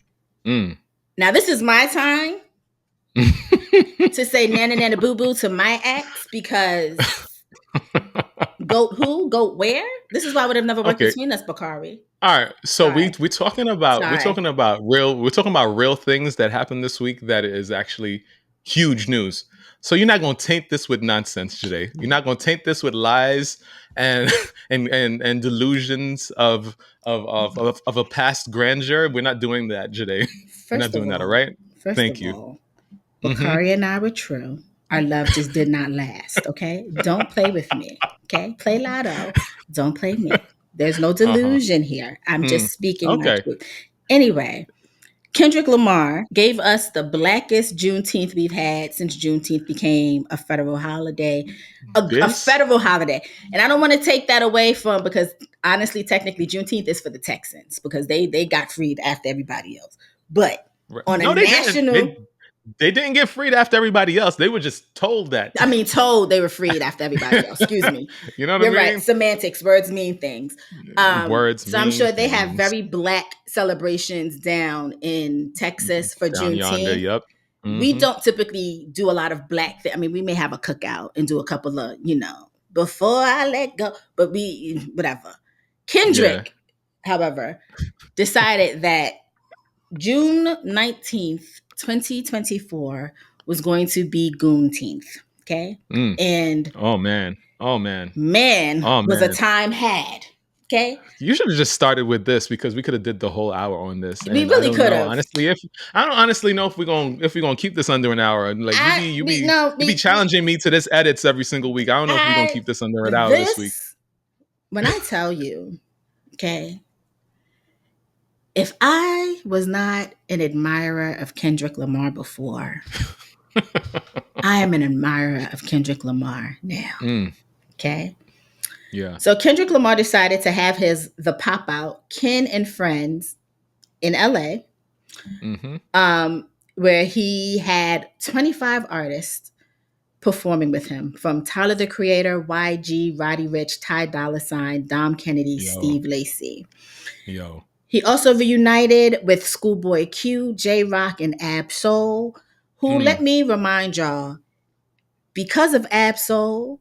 Mm. Now, this is my time to say nana nana boo boo to my ex because goat who? Goat where? This is why it would have never worked Okay. between us, Bakari. All right. So we Sorry. we're talking about Sorry. real things that happened this week that is actually huge news. So you're not going to taint this with nonsense today. You're not going to taint this with lies and and delusions of a past grandeur. We're not doing that today. We're not First of doing that. All all, right. first Thank of you. all, Mm-hmm. Bakari and I were true. Our love just did not last. Okay. Don't play with me. Okay. Play Lotto. Don't play me. There's no Uh huh. delusion here. I'm Hmm. just speaking my Okay. truth. Anyway, Kendrick Lamar gave us the blackest Juneteenth we've had since Juneteenth became a federal holiday, a This. federal holiday. And I don't want to take that away from because honestly, technically, Juneteenth is for the Texans because they got freed after everybody else. But on a No, they didn't. national, They didn't get freed after everybody else. They were just told that. I mean, told they were freed after everybody else. Excuse me. You know what I You're right. mean? Semantics, words mean things. Words So I'm mean sure they have things. very black celebrations down in Texas for Down yonder, Juneteenth. yep. We Hmm. don't typically do a lot of black. I mean, we may have a cookout and do a couple of, before I let go, but we whatever. Yeah. Kendrick, however, decided that June 19th, 2024 was going to be Goonteenth. Okay. Mm. And Oh man. Oh man. man, Oh was a man. time had. Okay. You should have just started with this because we could have did the whole hour on this. We And really could have. I don't honestly know if we're gonna keep this under an hour. Like I we no you be we challenging me to this edits every single week. I don't know if we're gonna I keep this under an hour this week. this when I tell you, Okay. If I was not an admirer of Kendrick Lamar before, I am an admirer of Kendrick Lamar now. Mm, Okay. yeah. So Kendrick Lamar decided to have the pop out, Ken and Friends, in LA, Mm-hmm. where he had 25 artists performing with him, from Tyler the Creator, YG, Roddy Ricch, Ty Dolla $ign, Dom Kennedy, Yo. Steve Lacy. Yo. He also reunited with Schoolboy Q, J Rock, and Ab Soul, who, let Mm. me remind y'all, because of Ab Soul,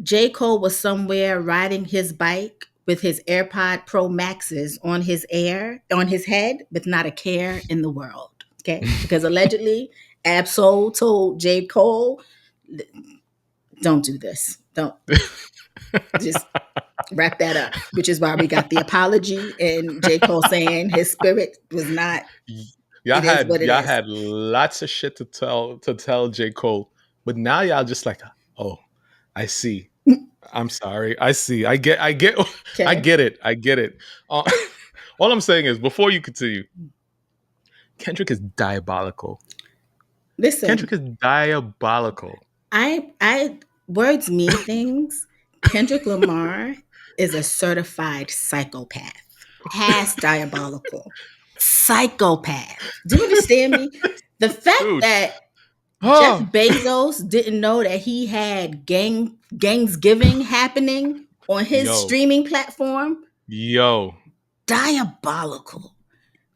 J. Cole was somewhere riding his bike with his AirPod Pro Maxes on his head, with not a care in the world. Okay. Because allegedly, Ab Soul told J. Cole, don't do this. Don't just wrap that up, which is why we got the apology and J. Cole saying his spirit was not, y'all it is had what it y'all is. had lots of shit to tell J. Cole, but now y'all just like, oh, I see. I'm sorry. I see. I get I Okay. get it. I get it. Uh, all I'm saying is, before you continue, Kendrick is diabolical. Listen, Kendrick is diabolical. I words mean things. Kendrick Lamar is a certified psychopath. Past diabolical. Psychopath. Do you understand me? The fact Dude. that Jeff Oh, Bezos didn't know that he had Gangsgiving happening on his yo. streaming platform, Yo. diabolical.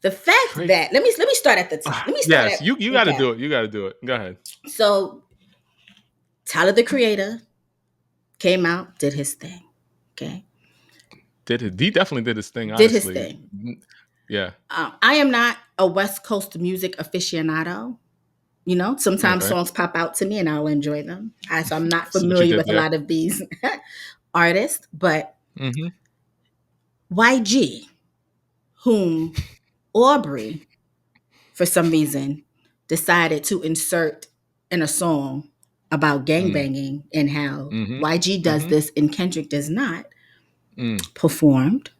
The fact Drake. that let me start at the top. Let me start Yes, at you got to okay. do it. You got to do it. Go ahead. So Tyler the Creator came out, did his thing. Okay. He definitely did his thing, Did his honestly. thing. Yeah. I am not a West Coast music aficionado. You know, sometimes Okay. songs pop out to me and I'll enjoy them. So I'm not See what you familiar did with a there. lot of these artists, but Mm-hmm. YG, whom Aubrey, for some reason, decided to insert in a song about Mm. gangbanging and how Mm-hmm. YG does Mm-hmm. this and Kendrick does not, Mm. performed.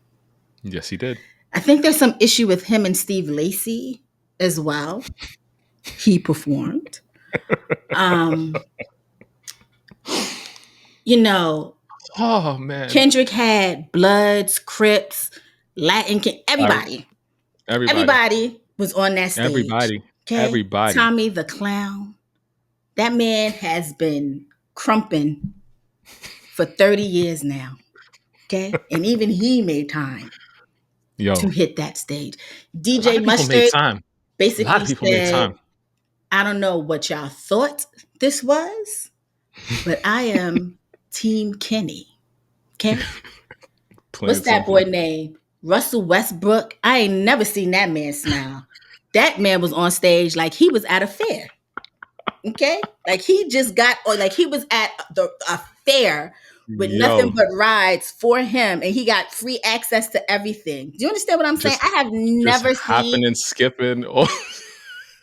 Yes, he did. I think there's some issue with him and Steve Lacy as well. He performed. Um, you know, Oh man. Kendrick had Bloods, Crips, Uh, everybody. everybody. Everybody was on that stage. Everybody. Okay. Everybody. Tommy the Clown. That man has been crumping for 30 years now. Okay. And even he made time to Yo. hit that stage. A lot DJ of people made Mustard time. A lot basically of people made said, time. I don't know what y'all thought this was, but I am Team Kenny. Okay. Plain What's and that boy simple. name? Russell Westbrook. I ain't never seen that man smile. That man was on stage like he was at a fair. Okay? Like he just got, or like he was at a fair with nothing Yo. but rides for him and he got free access to everything. Do you understand what I'm saying? Just I have just never seen, hopping and skipping. Oh,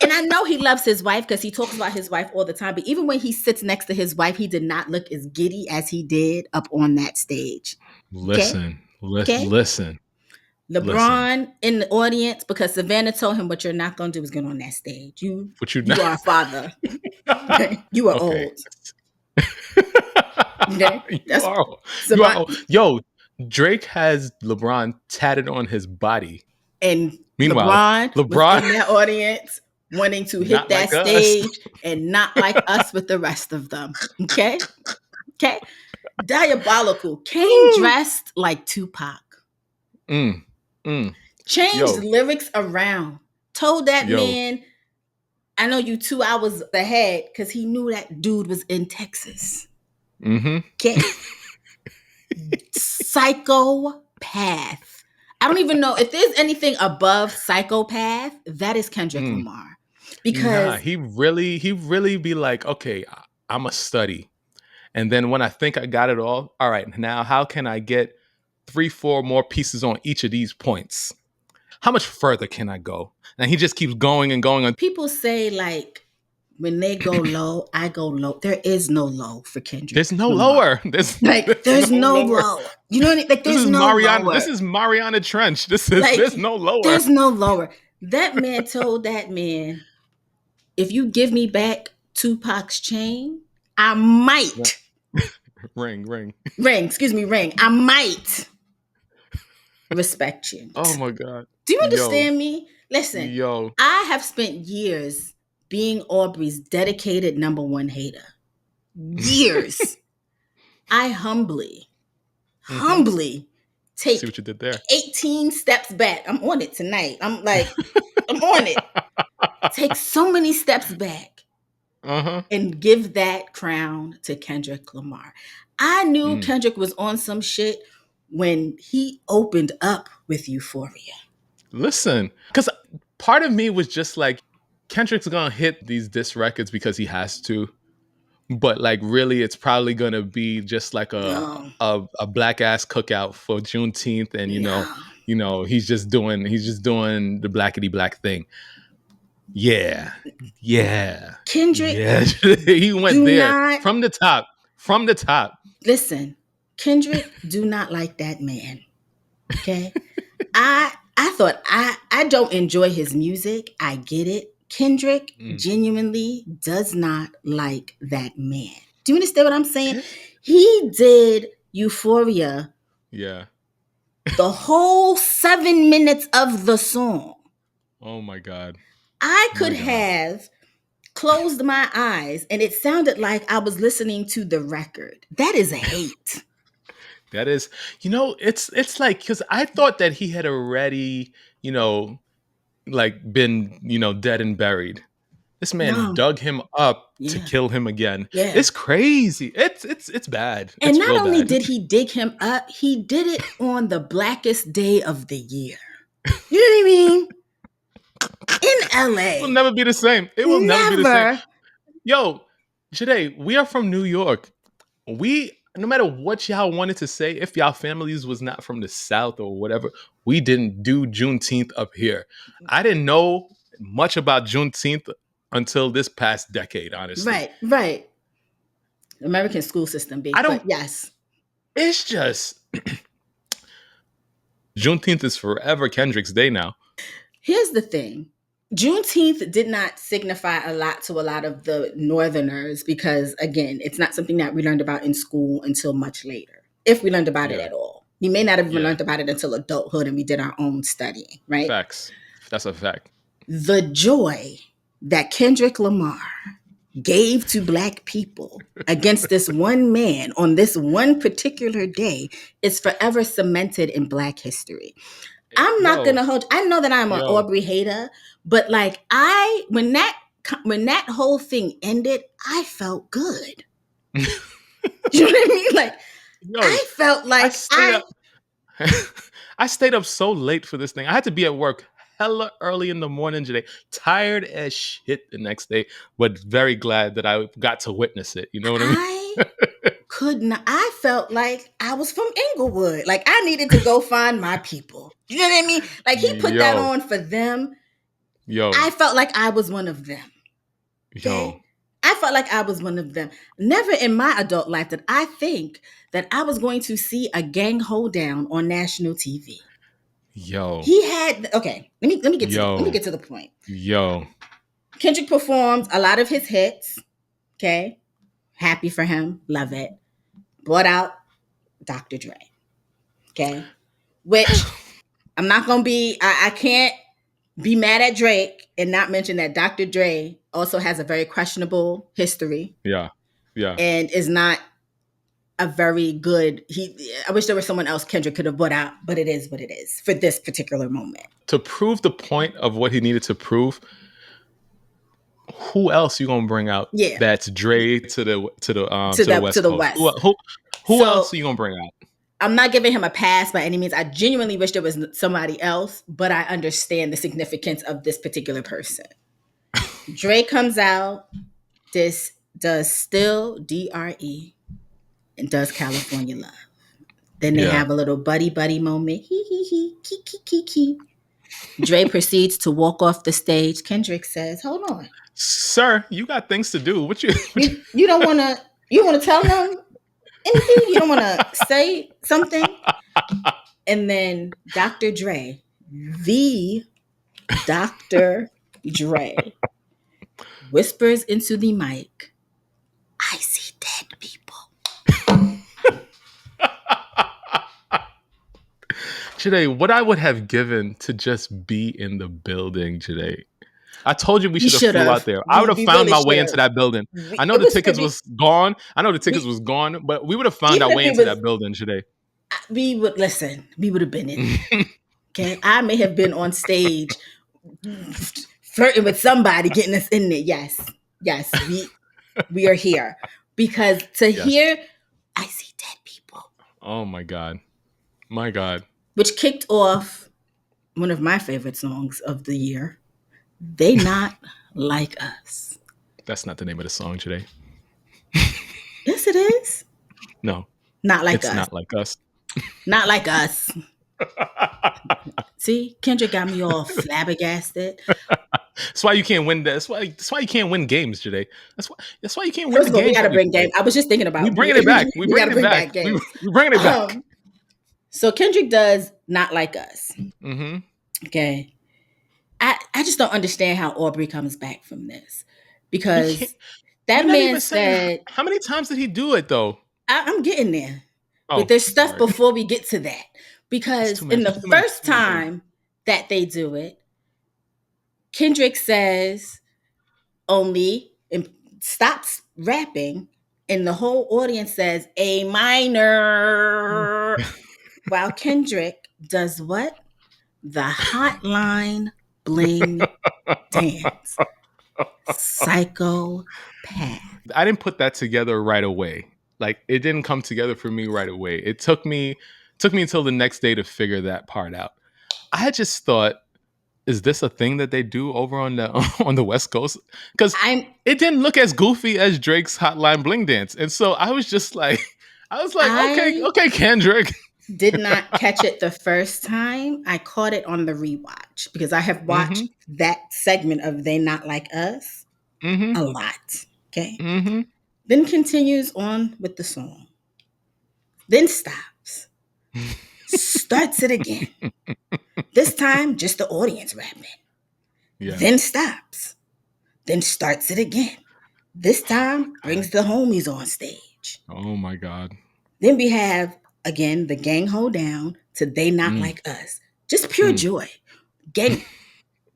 and I know he loves his wife because he talks about his wife all the time, but even when he sits next to his wife, he did not look as giddy as he did up on that stage. Okay? listen. Okay? Listen. Listen. LeBron in the audience because Savannah told him what you're not going to do is get on that stage. What you You are a father. You are Okay. old. Okay, you that's are you Savannah are yo, Drake has LeBron tatted on his body. and Meanwhile, LeBron was LeBron in that audience wanting to hit not that like us. stage and not like us with the rest of them. Okay, okay, diabolical. Came dressed like Tupac. mm, mm. Changed Yo, lyrics around. Told that yo. man, I know you 2 hours ahead because he knew that dude was in Texas. Mm-hmm. Okay. Psychopath. I don't even know if there's anything above psychopath, that is Kendrick Mm. Lamar. Nah, Because he really be like, okay, I'm a study. And then when I think I got it all right, now how can I get 3, 4 more pieces on each of these points? How much further can I go? And he just keeps going and going. people say, like, when they go low, I go low. There is no low for Kendrick There's no Lamar. lower. Like, There's there's no no lower. low. You know what I mean? Like, This there's is no Mariana. lower. This is Mariana Trench. Like, There's no lower. there's no lower. That man told that man, if you give me back Tupac's chain, I might Ring. ring. I might respect you. Oh my God. Do you Yo. understand me? Listen, Yo. I have spent years being Aubrey's dedicated number one hater. Years. I humbly See take what you did there. 18 steps back. I'm on it tonight. I'm on it. Take so many steps back and give that crown to Kendrick Lamar. I knew Kendrick was on some shit when he opened up with Euphoria. Listen, because part of me was just like, Kendrick's gonna hit these diss records because he has to, but like really, it's probably gonna be just like No, a black ass cookout for Juneteenth, and no. he's just doing the blackety black thing. Yeah. Kendrick, He went do there not from the top. listen. Kendrick, do not like that man. Okay. I thought I don't enjoy his music. I get it. Kendrick genuinely does not like that man. Do you understand what I'm saying? He did Euphoria. Yeah. The whole 7 minutes of the song. Oh my God. I could have closed my eyes and it sounded like I was listening to the record. That is a hate. That is, it's like, because I thought that he had already, like been, dead and buried. This man No. dug him up to Yeah. kill him again. Yeah. It's crazy. It's bad. And It's not real only bad. did he dig him up, he did it on the blackest day of the year. You know what I mean? In LA. It will never be the same. It will never be the same. Yo, Joyhdae, we are from New York. No matter what y'all wanted to say, if y'all families was not from the South or whatever, we didn't do Juneteenth up here. I didn't know much about Juneteenth until this past decade, honestly. Right. American school system, but yes. It's just Juneteenth is forever Kendrick's Day now. Here's the thing. Juneteenth did not signify a lot to a lot of the Northerners because, again, it's not something that we learned about in school until much later, if we learned about it at all. We may not have even learned about it until adulthood and we did our own studying, right? Facts. That's a fact. The joy that Kendrick Lamar gave to Black people against this one man on this one particular day is forever cemented in Black history. I'm not gonna hold. I know that I'm an Aubrey hater, but like when that whole thing ended, I felt good. You know what I mean? Like I felt like I stayed up so late for this thing. I had to be at work hella early in the morning today, tired as shit the next day, but very glad that I got to witness it. You know what I mean? I felt like I was from Inglewood. Like I needed to go find my people. You know what I mean? Like he put that on for them. I felt like I was one of them. Okay? I felt like I was one of them. Never in my adult life did I think that I was going to see a gang hold down on national TV. He had okay. Let me get to the point. Kendrick performed a lot of his hits. Okay, happy for him, love it. Brought out Dr. Dre. Okay, which I'm not gonna be. I can't be mad at Drake and not mention that Dr. Dre also has a very questionable history. Yeah. And is not a very good. I wish there was someone else Kendrick could have brought out, but it is what it is for this particular moment. To prove the point of what he needed to prove, who else you gonna bring out? Yeah, that's Dre to the West Coast. Who else are you gonna bring out? I'm not giving him a pass by any means. I genuinely wish there was somebody else, but I understand the significance of this particular person. Dre comes out, this does Still DRE and does California Love. Then they have a little buddy moment. Key. Dre proceeds to walk off the stage. Kendrick says, hold on. Sir, you got things to do. What you? What you You don't want to tell them anything. You don't want to say something. And then Dr. Dre, the Dr. Dre, whispers into the mic, I see dead people. Joyhdae, what I would have given to just be in the building, Joyhdae. I told you we You should have should flew out have. there. I would have We found really my should way into have. that building. I know It the was tickets was gone. I know the tickets we, was gone, but we would have found our even if way we into was that building, Joyhdae. we would listen. We would have been in there. Okay, I may have been on stage flirting with somebody, getting us in there. Yes, yes, we are here because to Yes. hear, I see dead people, Oh my God. My God. which kicked off one of my favorite songs of the year. They not like us. That's not the name of the song, Joyhdae. Yes, it is. No, Not like it's us. not like us. Not like us. See, Kendrick got me all flabbergasted. That's why you can't win. That's why you can't win games, Joyhdae. That's why you can't win First the of all, we games got to that we bring play. game. I was just thinking We about bringing it back. We we got bringing to it bring back. back games. We bringing it back. So Kendrick does not like us. Mm-hmm. Okay. I just don't understand how Aubrey comes back from this He can't. because You're that not man even saying said, how many times did he do it though? I'm getting there. But Oh, there's stuff sorry. before we get to that. It's Because too in much. the Too many. first Too many things. time that they do it, Kendrick says only and stops rapping, and the whole audience says A minor. While Kendrick does what? The hotline bling dance. Psychopath. I didn't put that together right away. Like it didn't come together for me right away. It took me until the next day to figure that part out. I just thought, is this a thing that they do over on the on the West Coast? Because I'm it didn't look as goofy as Drake's Hotline Bling Dance, and so I was just like, okay, I okay, Kendrick. did not catch it the first time. I caught it on the rewatch because I have Mm-hmm. watched that segment of They Not Like Us Mm-hmm. a lot. Okay. Mm-hmm. Then continues on with the song. Then stops. Starts it again. This time, just the audience rapping. Yeah. Then stops. Then starts it again. This time, God. brings the homies on stage. Oh my God. Then we have, again, the gang hold down to They Not Mm. Like Us. Just pure Mm. joy. Gang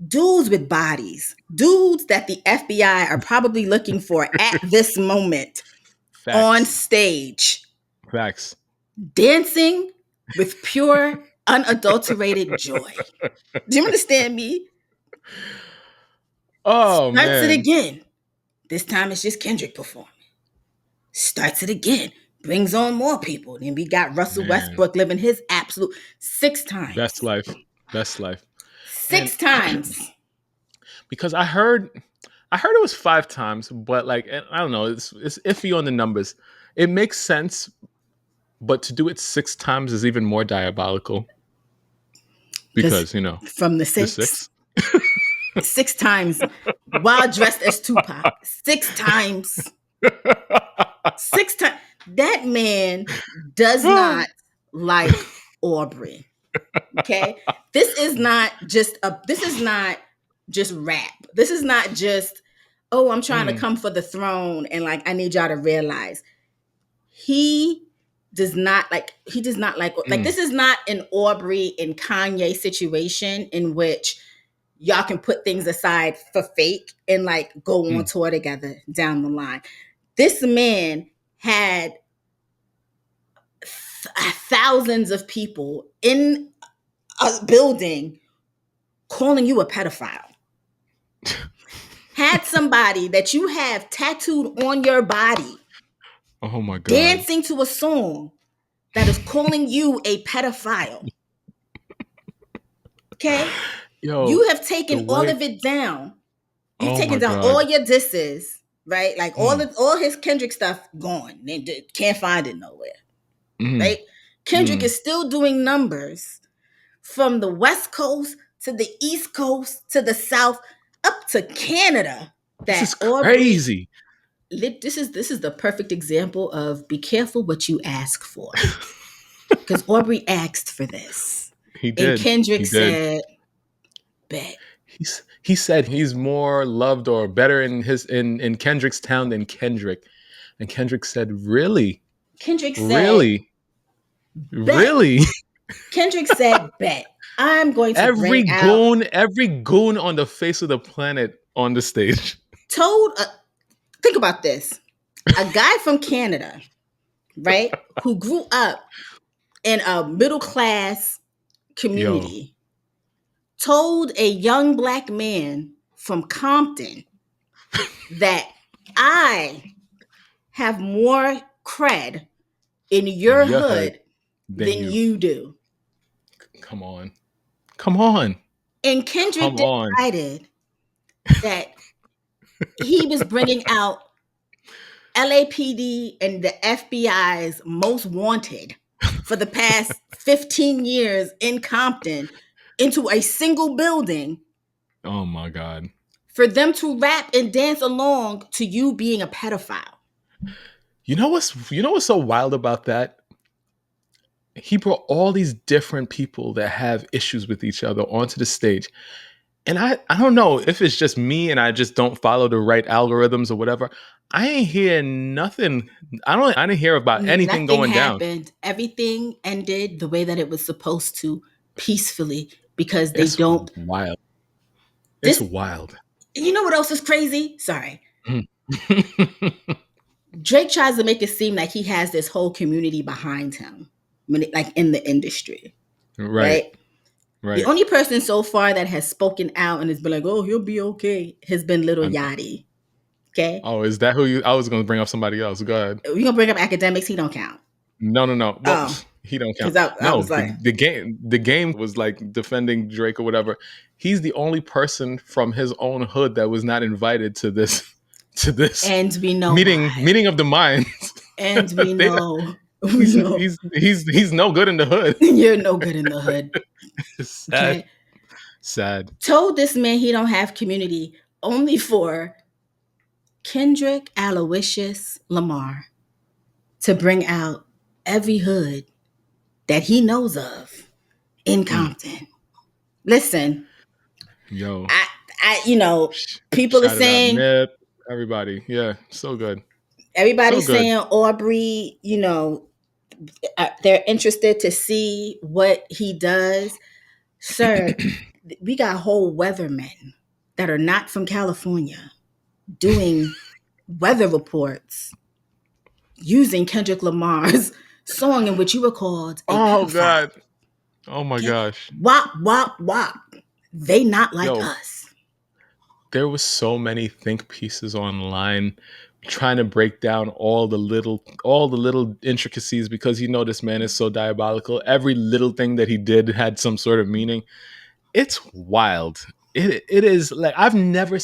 dudes with bodies, dudes that the FBI are probably looking for at this moment on Facts. stage, Facts. dancing with pure, unadulterated joy. Do you understand me? Oh Starts it man. again. This time it's just Kendrick performing. Starts it again. Brings on more people. Then we got Russell Man. Westbrook living his absolute six Best times. life. Best life. And Six times. because I heard it was 5 times, but like I don't know, it's iffy on the numbers. It makes sense, but to do it 6 times is even more diabolical Because because from the the six, six. 6 times while dressed as Tupac. 6 times. 6 times. That man does not like Aubrey. Okay. This is not just rap. This is not just, oh, I'm trying to Mm, come for the throne and like I need y'all to realize he he does not like mm, this is not an Aubrey and Kanye situation in which y'all can put things aside for fake and like go on mm, tour together down the line. This man had thousands of people in a building calling you a pedophile. Had somebody that you have tattooed on your body oh my god. dancing to a song that is calling you a pedophile. Okay? Yo, You have the taken all way. of it down. You've Oh taken my down god. all your disses, right? Like Mm, all his Kendrick stuff gone. They can't find it nowhere, mm, right? Kendrick mm. is still doing numbers from the West Coast to the East Coast to the South up to Canada. This that is Aubrey, crazy. this is the perfect example of be careful what you ask for. Because Aubrey asked for this. He And did. Kendrick He did. said, bet. He said he's more loved or better in Kendrick's town than Kendrick. And Kendrick said, "Really? Kendrick said, Really? bet. Really?" Kendrick said, bet. I'm going to bring out, Every goon on the face of the planet on the stage. told, think about this. A guy from Canada, right, who grew up in a middle class Yo, community, told a young black man from Compton that I have more cred in your your head hood than than you. you do. Come on. Come on. And Kendrick Come on. decided that he was bringing out LAPD and the FBI's most wanted for the past 15 years in Compton into a single building Oh my God. for them to rap and dance along to you being a pedophile. You know what's so wild about that? He brought all these different people that have issues with each other onto the stage. And I don't know if it's just me and I just don't follow the right algorithms or whatever. I ain't hear nothing. I didn't hear about anything Nothing going down. happened. Everything ended the way that it was supposed to, peacefully, because they It's don't. wild. It's This, wild. you know what else is crazy? Sorry. Drake tries to make it seem like he has this whole community behind him, like in the industry, Right. right? The Right. only person so far that has spoken out and has been like, "Oh, he'll be okay," has been Little I know. Yachty. Okay, Oh, is that who you? I was going to bring up somebody else. Go ahead. we gonna bring up academics. He don't count. No, no, no. Well, Oh, he don't count. because I No, was like, the game was like defending Drake or whatever. He's the only person from his own hood that was not invited to this to this and we know meeting why, meeting of the minds. and we They, know, we know he's no good in the hood. you're no good in the hood. It's sad, Okay, sad. told this man he don't have community only for Kendrick Aloysius Lamar to bring out every hood that he knows of in Mm. Compton. Listen, Yo, I, you know, people are shout it out, saying, Nip. Everybody, yeah, so good, so everybody's good. saying Aubrey, they're interested to see what he does. Sir, we got whole weathermen that are not from California doing weather reports using Kendrick Lamar's song in which you were called a Oh pedophile. God, oh my Okay? gosh. Wop, wop, wop. They not like Yo, us. there was so many think pieces online trying to break down all the little intricacies because this man is so diabolical. Every little thing that he did had some sort of meaning. It's wild. It is like I've never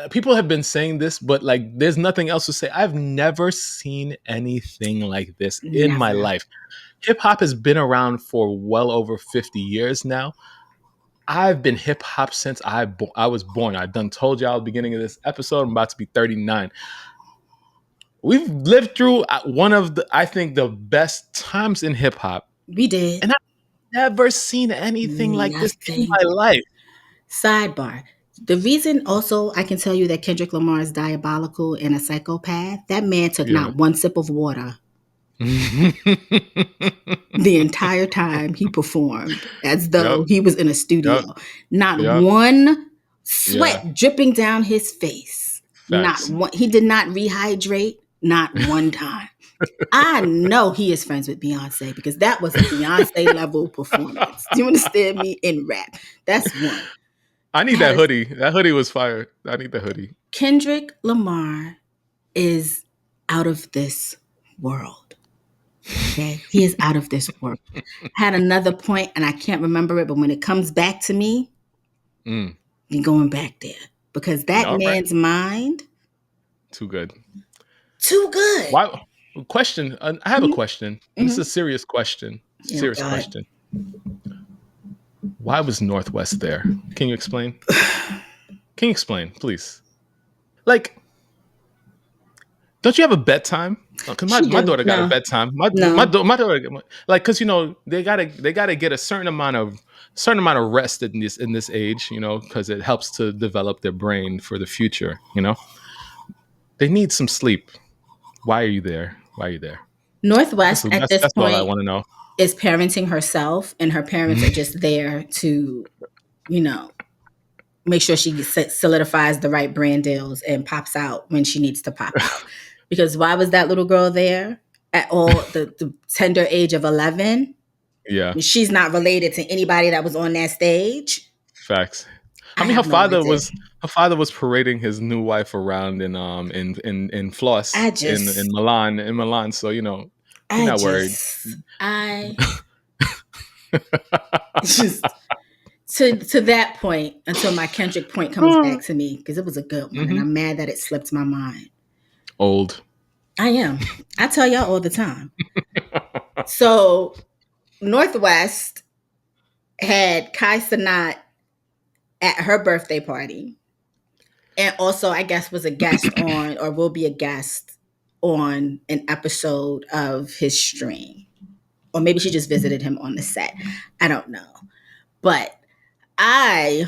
people have been saying this, but like there's nothing else to say. I've never seen anything like this in my Never. life. Hip hop has been around for well over 50 years now. I've been hip hop since I was born. I done told y'all at the beginning of this episode I'm about to be 39. We've lived through one of I think the best times in hip hop, We did and I've never seen anything like this in nothing. my life. Sidebar. The reason also I can tell you that Kendrick Lamar is diabolical and a psychopath, that man took Yeah. not one sip of water the entire time he performed as Yep. though he was in a Yep. studio. Not Yep. one Yeah. sweat dripping down his face. Not Facts. one. He did not rehydrate, not one time. I know he is friends with Beyonce because that was a Beyonce level performance. Do you understand me? In rap. That's one. I need Had that a hoodie. That hoodie was fire. I need the hoodie. Kendrick Lamar is out of this world. Okay. He is out of this world. Had another point and I can't remember it, but when it comes back to me, Mm. you're going back there because that All right. man's mind, Too good. too good. Why? Question. I have a Mm-hmm. question. This is Mm-hmm. a serious question. Oh Serious God. question. Why was Northwest there? Can you explain? Can you explain, please? Like, don't you have a bedtime? Because She my do. daughter got a No, bedtime. no. My daughter, like, because they gotta get a certain amount of rest in this age, because it helps to develop their brain for the future. They need some sleep. Why are you there? Why are you there? Northwest at this That's all I point want to know. is parenting herself, and her parents are just there to, you know, make sure she solidifies the right brand deals and pops out when she needs to pop out. Because why was that little girl there at all the tender age of 11? Yeah, She's not related to anybody that was on that stage. facts. I I mean, have no idea. her father was parading his new wife around in Floss I just, In Milan. So you're I not worried. just, I just to that point until my Kendrick point comes back to me because it was a good one, and Hmm. I'm mad that it slipped my mind. Old. I am. I tell y'all all the time. So Northwest had Kai Sanat at her birthday party, and also I guess was a guest on or will be a guest on an episode of his stream, or maybe she just visited him on the set. I don't know, but I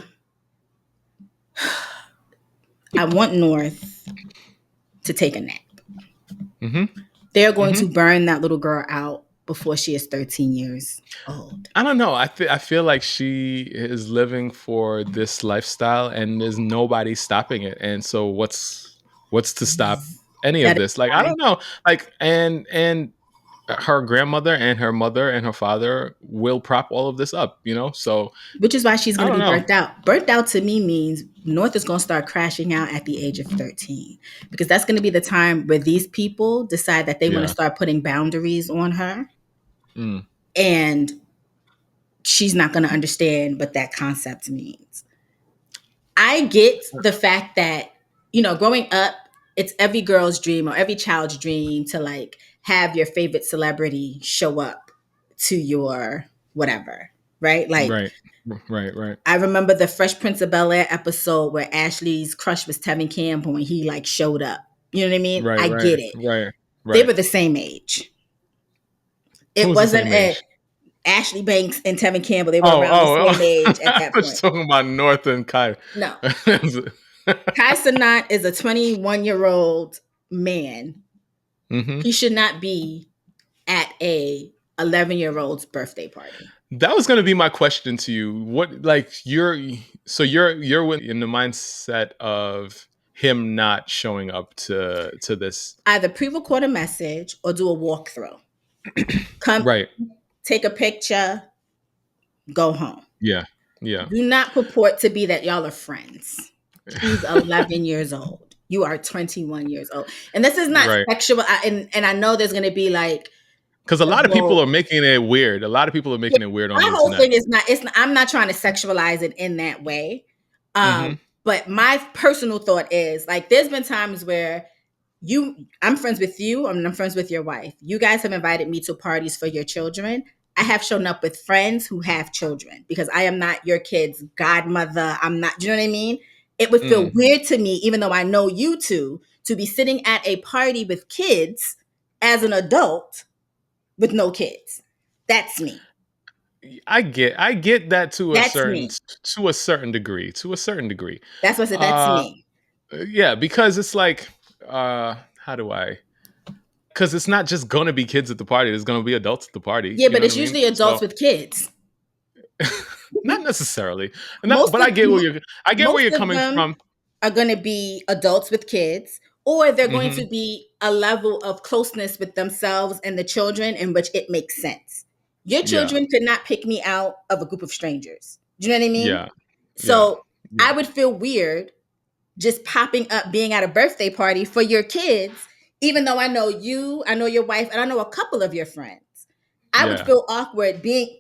I want North to take a nap. Hmm. They're going Hmm. to burn that little girl out before she is 13 years old. I don't know. I feel like she is living for this lifestyle, and there's nobody stopping it. And so what's to stop any of That is this? Like, I why. don't know. Like, and her grandmother and her mother and her father will prop all of this up. So Which is why she's I going to don't be know. burnt out. Burnt out to me means North is going to start crashing out at the age of 13 because that's going to be the time where these people decide that they want to Yeah. start putting boundaries on her, Mm. and she's not going to understand what that concept means. I get the fact that, growing up, it's every girl's dream or every child's dream to like have your favorite celebrity show up to your whatever, right? Like Right. Right. Right. I remember the Fresh Prince of Bel Air episode where Ashley's crush was Tevin Campbell and he like showed up. You know what I mean? Right. I Right. get it. Right. They Right. were the same age. Who It was the wasn't same a age? Ashley Banks and Tevin Campbell. They were Oh, around the oh, same age oh. at I that was point. talking about North and Kai. No. Kai Sanat is a 21-year-old man. Hmm. He should not be at a 11-year-old's birthday party. That was going to be my question to you. What, like, you're in the mindset of him not showing up to this, Either pre-record a message or do a walkthrough. Come right? take a picture, go home. Yeah, yeah, Do not purport to be that y'all are friends. He's 11 years old. You are 21 years old. And this is not right. sexual. And I know there's going to be like Because a the lot of people whole. are making it weird. A lot of people are Yeah, making it weird on my the whole internet. thing is not, I'm not trying to sexualize it in that way. Hmm. But my personal thought is like, there's been times where I'm friends with you, I'm friends with your wife. You guys have invited me to parties for your children. I have shown up with friends who have children because I am not your kid's godmother. I'm not, do you know what I mean? It would feel Mm. weird to me, even though I know you two, to be sitting at a party with kids as an adult with no kids. That's me. I get that That's me. to a certain degree. To a certain degree. That's what I said. That's Uh, me. yeah, because it's like, how do I? Because it's not just gonna be kids at the party. There's gonna be adults at the party. Yeah, You but know what it's I mean? usually adults So with kids. not necessarily. Most But of I get where most you're of coming them from. are going to be adults with kids, or they're going Hmm. to be a level of closeness with themselves and the children in which it makes sense. Your Yeah, children could not pick me out of a group of strangers. Do you know what I mean? yeah, yeah, So I yeah, would feel weird just popping up being at a birthday party for your kids, even though I know you, I know your wife, and I know a couple of your friends. I would yeah. feel awkward being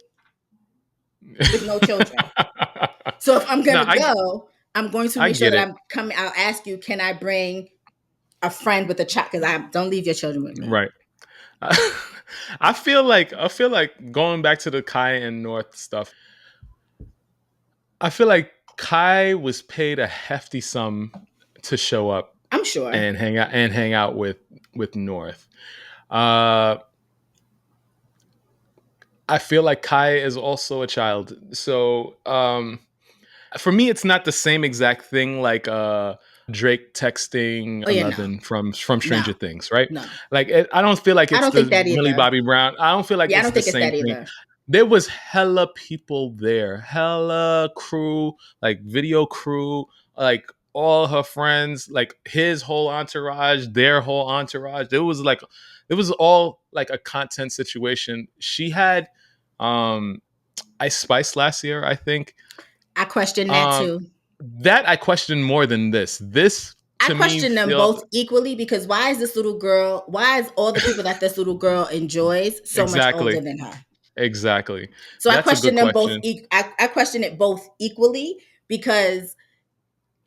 with no children. So if I'm No, gonna go, I'm going to I make sure get that it. I'm coming. I'll ask you, can I bring a friend with a child? Because I don't leave your children with me. Right. I feel like going back to the Kai and North stuff. I feel like Kai was paid a hefty sum to show up I'm sure. and hang out with North. Uh, I feel like Kai is also a child. So for me, it's not the same exact thing like Drake texting Oh yeah, no, 11 from no, Stranger Things, right? no. Like I don't feel like I it's don't think the that Millie either. Bobby Brown. I don't feel like Yeah, I it's don't the think it's same that thing. either. There was hella people there, hella crew, like video crew, like all her friends, like his whole entourage, their whole entourage. It was all like a content situation. She had Ice Spice last year, I think. I question that Um, too. that I question more than this. This I to me question them feel both equally because why is this little girl? Why is all the people that this little girl enjoys so much older exactly, than her? exactly. So I That's a good question them both. question. I question it both equally because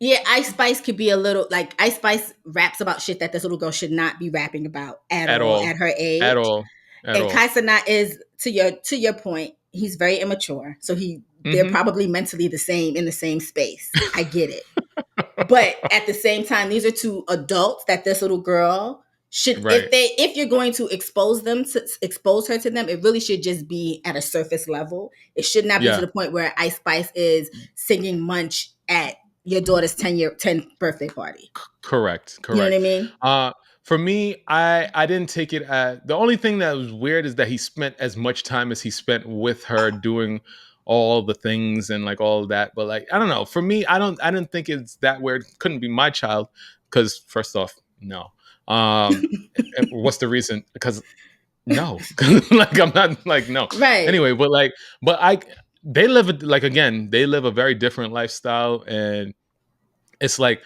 yeah, Ice Spice could be a little like Ice Spice raps about shit that this little girl should not be rapping about at At all all, at her at age. all, at And all. Kai Cenat is to your point. He's very immature, so they're Hmm. probably mentally the same in the same space. I get it, but at the same time, these are two adults that this little girl should Right. if you're going to expose her to them, it really should just be at a surface level. It should not be to Yeah. the point where Ice Spice is singing Munch at your daughter's 10th birthday party. Correct. You know what I Correct. mean? Uh, for me, I didn't take it as the only thing that was weird is that he spent as much time as he spent with her doing all the things and like all of that. But like I don't know. For me, I didn't think it's that weird. Couldn't be my child because first off, no. What's the reason? Because no, like I'm not like no. Right, Anyway, but I they live like again they live a very different lifestyle and it's like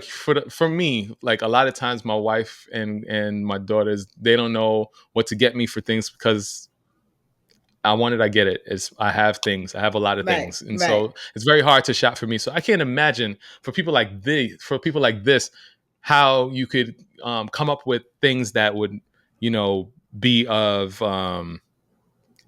for me like a lot of times my wife and my daughters they don't know what to get me for things because I want it, I get it. I have things, I have a lot of right, things, and right. so it's very hard to shop for me. So I can't imagine for people like this, how you could come up with things that would you know be of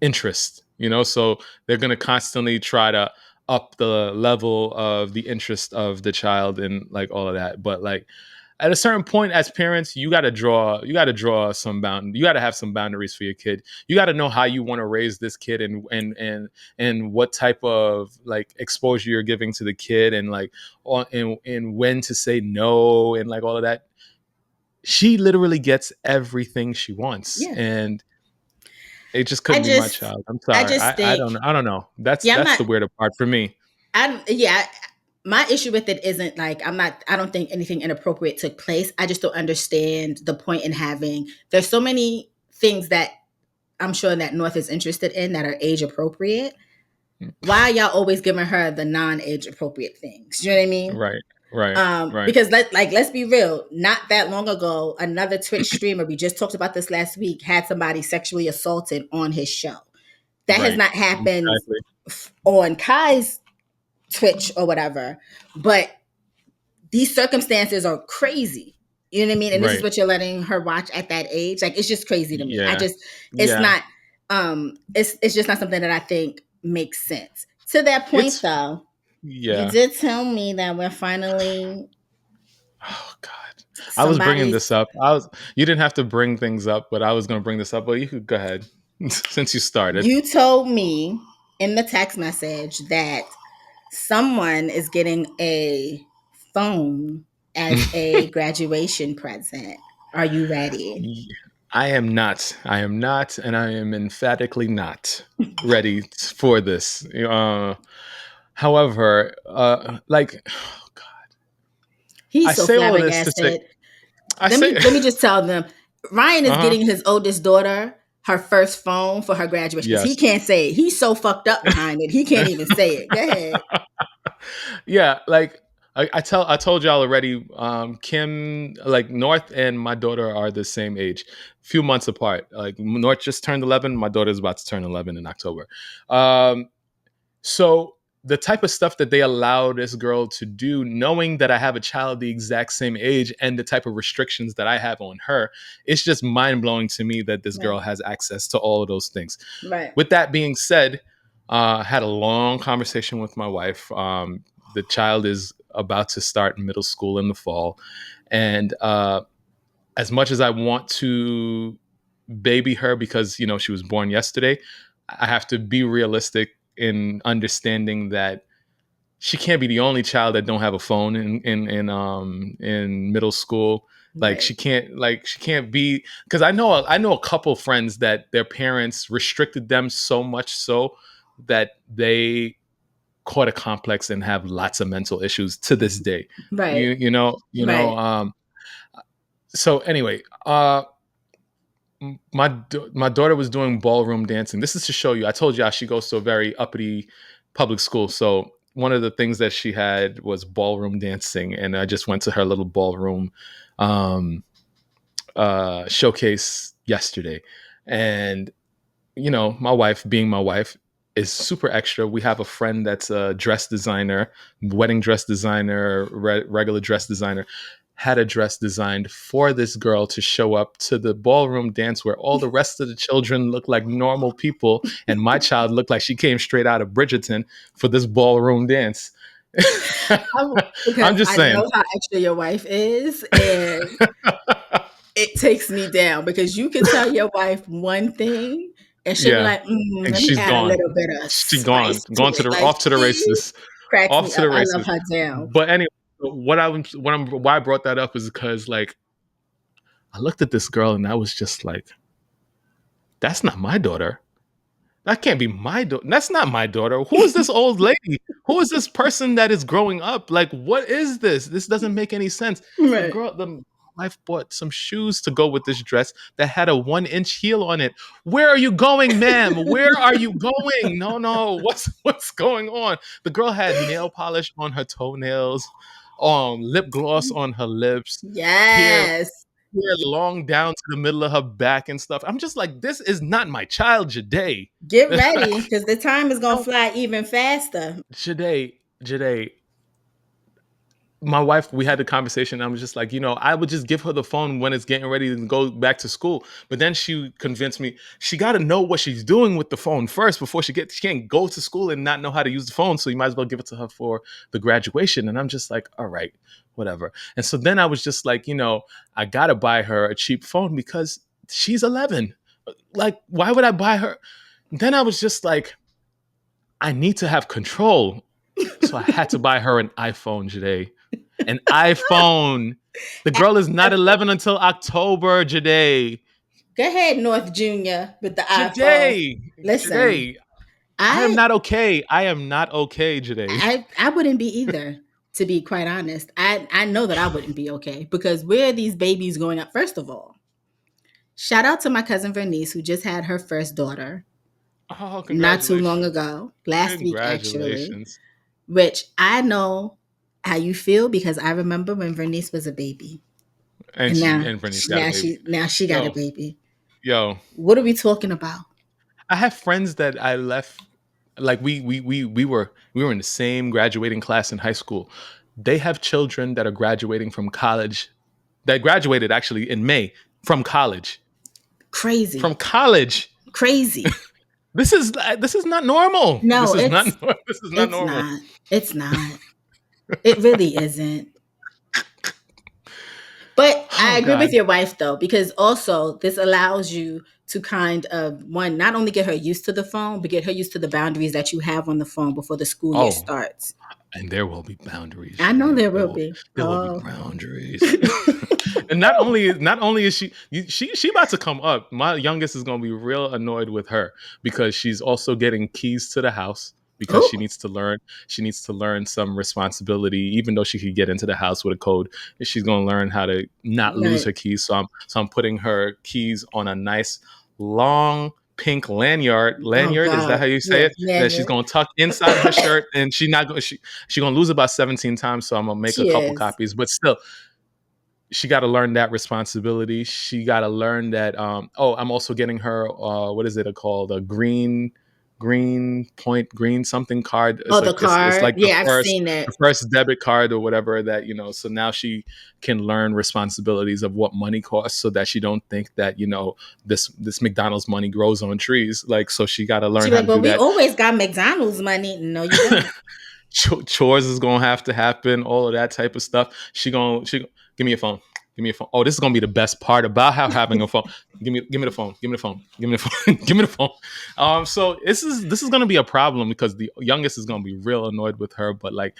interest, so they're going to constantly try to up the level of the interest of the child and like all of that. But like at a certain point as parents, you got to draw some bound you got to have some boundaries for your kid. You got to know how you want to raise this kid and what type of like exposure you're giving to the kid and like and when to say no and like all of that. She literally gets everything she wants Yeah. and it just I couldn't be my just child. I'm I sorry. just I think don't know. That's yeah, I'm that's not the weirder part for me. I'm yeah, my issue with it isn't like I don't think anything inappropriate took place. I just don't understand the point in having there's so many things that I'm sure that North is interested in that are age appropriate. Why are y'all always giving her the non-age appropriate things? You know what I mean? Right. Right. Right. Because let's be real. Not that long ago, another Twitch streamer, we just talked about this last week, had somebody sexually assaulted on his show. That has Right. not happened Exactly. on Kai's Twitch or whatever, but these circumstances are crazy. You know what I mean? And this is Right. what you're letting her watch at that age. Like it's just crazy to me. Yeah. It's Yeah. not it's just not something that I think makes sense. To that point It's though, you yeah. did tell me that we're finally Oh God. I was bringing somebody's this up. You didn't have to bring things up, but I was going to bring this up, but you could go ahead since you started. you told me in the text message that someone is getting a phone as a graduation present. Are you ready? I am not. I am not, and I am emphatically not ready for this. However, like, oh God, I He's so say all of this to say, flabbergasted. I say, Let me just tell them. Ryan is uh huh, getting his oldest daughter her first phone for her graduation because he yes, can't say it. He's so fucked up behind it. He can't even say it. Go ahead. yeah. Like I told y'all already. Kim, like North, and my daughter are the same age, few months apart. Like North just turned 11. My daughter's about to turn 11 in October. Um, So the type of stuff that they allow this girl to do, knowing that I have a child the exact same age and the type of restrictions that I have on her, it's just mind blowing to me that this girl Right. has access to all of those things. Right. With that being said, I had a long conversation with my wife. The child is about to start middle school in the fall, And as much as I want to baby her because she was born yesterday, I have to be realistic in understanding that she can't be the only child that don't have a phone in middle school. Like Right. she can't be, because I know a couple friends that their parents restricted them so much so that they caught a complex and have lots of mental issues to this day. Right. Right. So anyway, my daughter was doing ballroom dancing. This is to show you. I told you she goes to a very uppity public school. So one of the things that she had was ballroom dancing, and I just went to her little ballroom um, showcase yesterday. And my wife, being my wife, is super extra. We have a friend that's a dress designer, wedding dress designer, regular dress designer, had a dress designed for this girl to show up to the ballroom dance where all the rest of the children look like normal people, and my child looked like she came straight out of Bridgerton for this ballroom dance. I'm Because just I saying. know how extra your wife is, and it takes me down because you can tell your wife one thing and she'll be Yeah, like, and let me she's add a gone. little bit of She gone, spice to to it. the Like off to the she races, cracks off me to up. the I love races. her down. But anyway, why I brought that up is because like I looked at this girl and I was just like, that's not my daughter. That can't be my daughter. That's not my daughter. Who is this old lady? Who is this person that is growing up? Like, what is this? This doesn't make any sense. Right. The wife bought some shoes to go with this dress that had a 1 inch heel on it. Where are you going, ma'am? Where are you going? No, no. What's going on? The girl had nail polish on her toenails, lip gloss on her lips, hair Yes. long down to the middle of her back and stuff. I'm just like, this is not my child, Jade. Get ready because the time is going to fly even faster. Jade, my wife, we had the conversation. I was just like, I would just give her the phone when it's getting ready to go back to school. But then she convinced me she got to know what she's doing with the phone first before she can't go to school and not know how to use the phone. So you might as well give it to her for the graduation. And I'm just like, all right, whatever. And so then I was just like, I got to buy her a cheap phone because she's 11. Like, why would I buy her? Then I was just like, I need to have control. So I had to buy her an iPhone today. An iPhone. The girl is not 11 until October, Jade. Go ahead, North Junior, with the iPhone. Listen, Jade. I am I not okay. I am not okay, Jade. I wouldn't be either, to be quite honest. I know that I wouldn't be okay because where are these babies going up? First of all, shout out to my cousin Vernice who just had her first daughter Oh, not too long congratulations. ago, last week actually, Congratulations. which I know how you feel because I remember when Vernice was a baby. And And she and Brittany's got a baby. now she got a Yo, baby. yo. What are we talking about? I have friends that I left, like we were in the same graduating class in high school. They have children that are graduating from college, that graduated actually in May from college. From Crazy. college. Crazy. This is not normal. No, This is not it's normal. not. It's not. It really isn't. But I Oh agree with God. your wife though, because also this allows you to kind of one, not only get her used to the phone, but get her used to the boundaries that you have on the phone before the school year Oh, starts. and there will be boundaries, I know Janae. there will be. There will be Oh. boundaries. And not only is she about to come up. My youngest is gonna be real annoyed with her because she's also getting keys to the house because Oh. she needs to learn some responsibility. Even though she could get into the house with a code, she's gonna learn how to not lose Right. her keys. So I'm putting her keys on a nice long pink lanyard. Oh Lanyard, is that God. how you say Yes, it? That she's Manuel. gonna tuck inside her shirt, and she gonna lose about 17 times. So I'm gonna make a She couple is. copies, but still, she got to learn that responsibility. She got to learn that. I'm also getting her. What is it called? A green something card. Oh, It's the like it's card. like Yeah, I've seen the it. first debit card or whatever that. So now she can learn responsibilities of what money costs, so that she don't think that this McDonald's money grows on trees. Like, so she got to She learn be how like, to well, do we that. always got McDonald's money. No, you don't. Chores is gonna have to happen. All of that type of stuff. She gonna Give me your phone. Give me your phone. Oh, this is gonna be the best part about having a phone. Give me the phone. Give me the phone. Give me the phone. Give me the phone. So this is gonna be a problem because the youngest is gonna be real annoyed with her, but like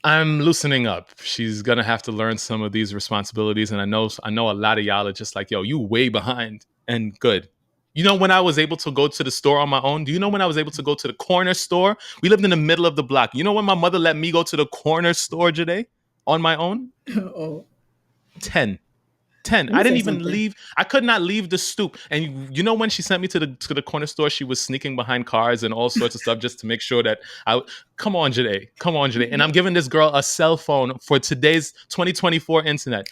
I'm loosening up. She's gonna have to learn some of these responsibilities, and I know a lot of y'all are just like, yo, you way behind, and good. You know when I was able to go to the store on my own? Do you know when I was able to go to the corner store? We lived in the middle of the block. You know when my mother let me go to the corner store today on my own? Oh, 10. 10. let I me didn't say even something. leave. I could not leave the stoop. And you know when she sent me to the corner store, she was sneaking behind cars and all sorts of stuff just to make sure that I come on, Joyhdae. Come on, Joyhdae. And I'm giving this girl a cell phone for today's 2024 internet.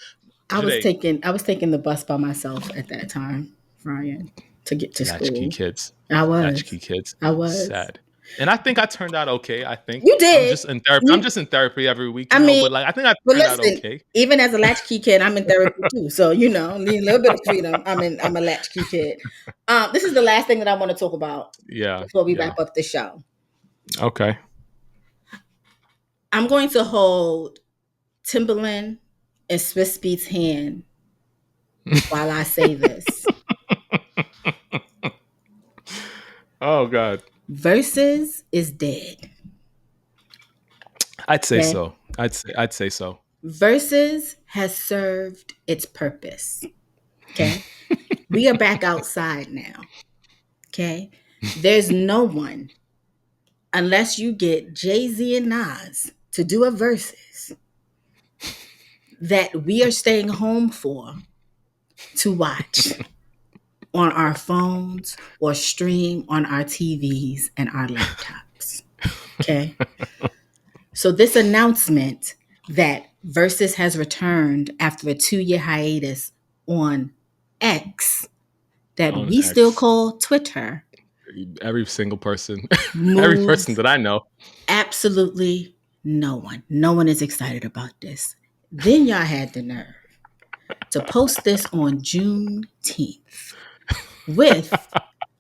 Joyhdae, I was taking the bus by myself at that time, Ryan, to get to latchkey school. kids. I was. Latchkey kids. I was. Sad. And I think I turned out okay. I think You I'm did. just in therapy. I'm You just in therapy every week, I mean, but like I think I but turned out listen, okay. even as a latchkey kid, I'm in therapy too. So, need a little bit of freedom. I'm a latchkey kid. This is the last thing that I want to talk about Yeah. before we Yeah. wrap up the show. Okay. I'm going to hold Timberland and Swiss Beats' hand while I say this. Oh God. Versus is dead. I'd say Okay. so. I'd say so. Versus has served its purpose. Okay. We are back outside now. Okay. There's no one, unless you get Jay-Z and Nas to do a versus, that we are staying home for to watch on our phones or stream on our TVs and our laptops. Okay. So this announcement that Versus has returned after a 2-year hiatus on X, that On we still X. call Twitter, Every single person, every person moves that I know. absolutely no one. No one is excited about this. Then y'all had the nerve to post this on Juneteenth with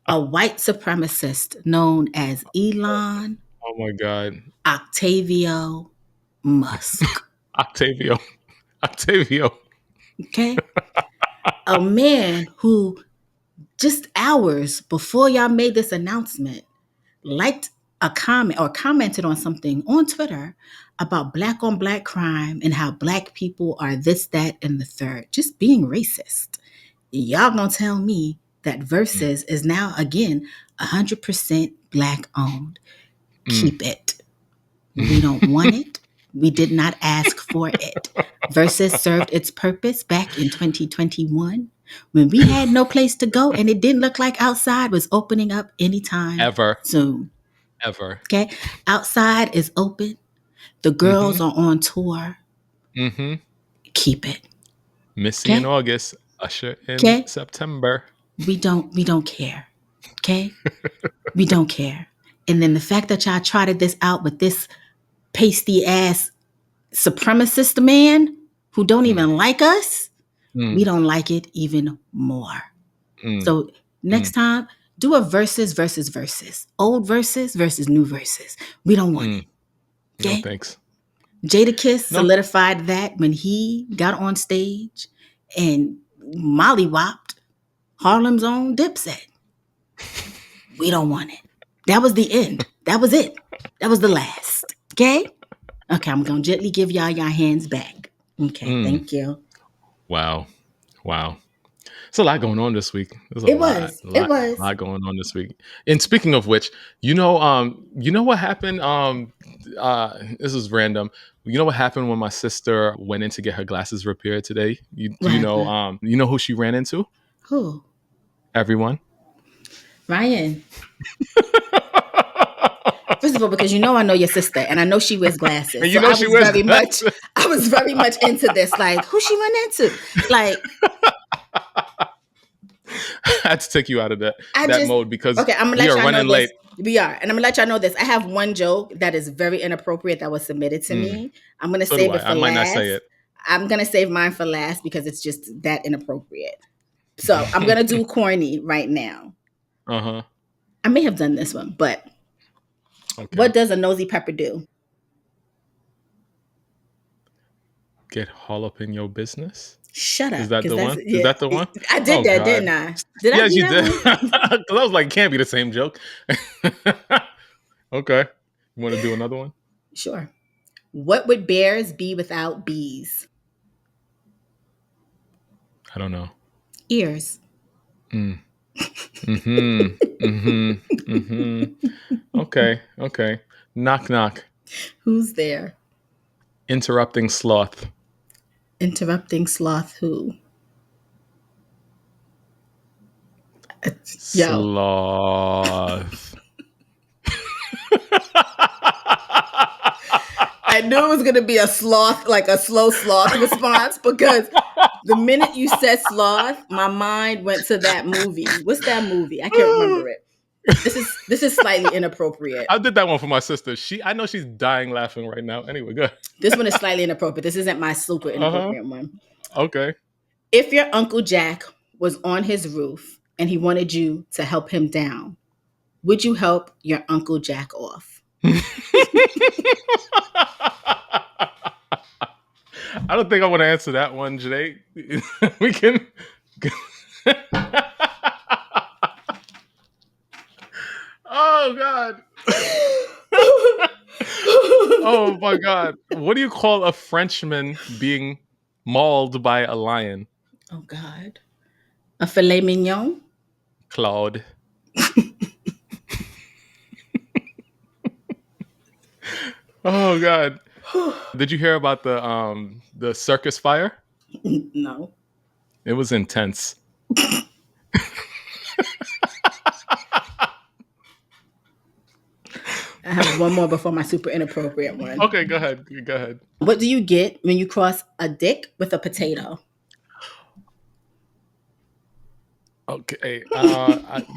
a white supremacist known as Elon Oh my God. Octavio Musk. Octavio. Octavio. Okay? A man who just hours before y'all made this announcement liked a comment or commented on something on Twitter about black on black crime and how black people are this, that, and the third, just being racist. Y'all gonna tell me that Mm, Versus is now again 100% black owned. mm. Keep it. We don't want it. We did not ask for it. Versus served its purpose back in 2021 when we had no place to go and it didn't look like outside was opening up anytime Ever. soon. Ever. Okay. Outside is open. The Mm-hmm. girls are on tour. Mm-hmm. Keep it. Missy in Okay. August. Usher in Okay. September. We don't care. Okay. We don't care. And then the fact that y'all trotted this out with this pasty ass supremacist man who don't Mm, even like us, we mm, don't like it even more. mm, So next mm, time, do a versus. Old versus new versus. We don't want mm. it. No Okay? thanks. Jadakiss No. solidified that when he got on stage and mollywopped Harlem's own Dipset. We don't want it. That was the end. That was it. That was the last. Okay? Okay, I'm going to gently give y'all your hands back. Okay, Mm. thank you. Wow. Wow. There's a lot going on this week. There's a It lot, was. a It lot, a was. lot going on this week. And speaking of which, you know what happened? This is random. You know what happened when my sister went in to get her glasses repaired today? What happened? You know who she ran into? Who? Everyone. Ryan. First of all, because I know your sister and I know she wears glasses. And you So know she wears glasses. I was very much into this. Like, who she run into? Like, I had to take you out of I that just mode because okay, I'm gonna we let are y'all know running this. late. We are, and I'm gonna let y'all know this. I have one joke that is very inappropriate that was submitted to Mm, me. I'm gonna so do save it I. I for might not say last. it. I'm gonna save mine for last because it's just that inappropriate. So I'm gonna do corny right now. Uh-huh. I may have done this one, but Okay. what does a nosy pepper do? Get all up in your business. Shut Is up, that because the that's one? Is that the one? I did Oh that, didn't God. I? Did I Yes, do you that did. one? Because I was like, it can't be the same joke. Okay. You want to do another one? Sure. What would bears be without bees? I don't know. Ears. Mm. Mm-hmm. Mm-hmm. Mm-hmm. Okay. Okay. Knock knock. Who's there? Interrupting sloth. Interrupting sloth who? Yo. Sloth. I knew it was going to be a sloth, like a slow sloth response, because the minute you said sloth, my mind went to that movie. What's that movie? I can't remember it. This is slightly inappropriate. I did that one for my sister. I know she's dying laughing right now. Anyway, go. This one is slightly inappropriate. This isn't my super Uh-huh. inappropriate one. Okay. If your Uncle Jack was on his roof and he wanted you to help him down, would you help your Uncle Jack off? I don't think I want to answer that one, Janae. We can. Oh God. Oh my God. What do you call a Frenchman being mauled by a lion? Oh God. A filet mignon? Claude. Oh God. Did you hear about the circus fire? No. It was intense. I have one more before my super inappropriate one. Okay, go ahead. Go ahead. What do you get when you cross a dick with a potato? Okay,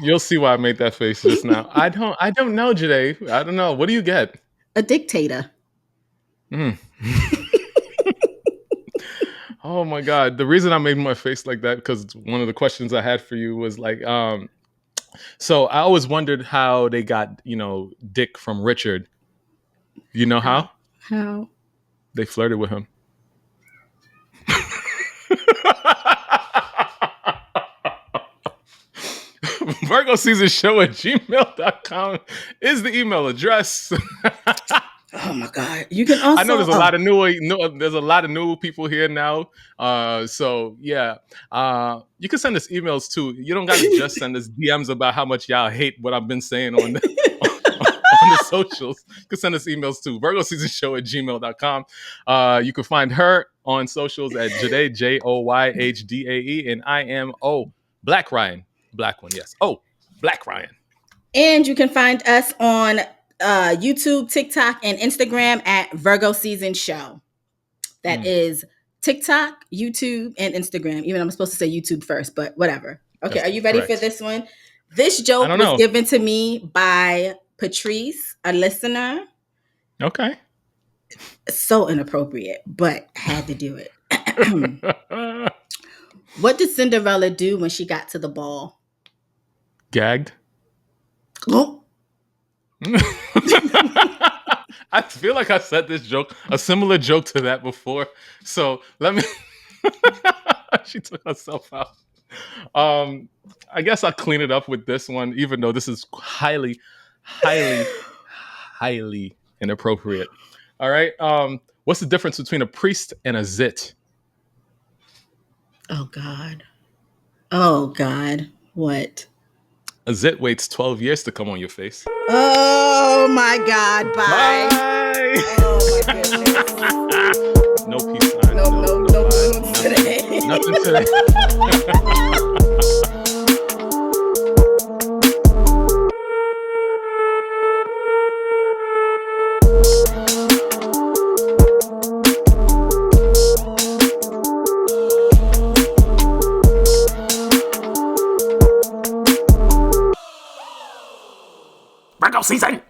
you'll see why I made that face just now. I don't know, Jade. I don't know. What do you get? A dictator. Mm. Oh my God! The reason I made my face like that because one of the questions I had for you was like, so I always wondered how they got Dick from Richard. You know how? How? They flirted with him. Virgo season show at gmail.com is the email address. Oh my God! You can also. I know there's a lot of new people here now. So yeah, you can send us emails too. You don't got to just send us DMs about how much y'all hate what I've been saying on the socials. You can send us emails too. VirgoSeasonShow at gmail.com. You can find her on socials at Joyhdae, Joyhdae, and I am Black Ryan. Black one, yes. Oh, Black Ryan. And you can find us on YouTube, TikTok, and Instagram at Virgo Season Show. That is TikTok, YouTube, and Instagram. Even I'm supposed to say YouTube first, but whatever. Okay, are you ready for this one? This joke was given to me by Patrice, a listener. Okay. So inappropriate, but had to do it. What did Cinderella do when she got to the ball? Gagged. Oh. I feel like I said a similar joke to that before. So let me. She took herself out. I guess I'll clean it up with this one, even though this is highly, highly, highly inappropriate. All right. What's the difference between a priest and a zit? Oh God. Oh God. What? A zit waits 12 years to come on your face. Oh my God. Bye. Bye. Oh my goodness. No peace sign. No today. Nothing today. Virgo season!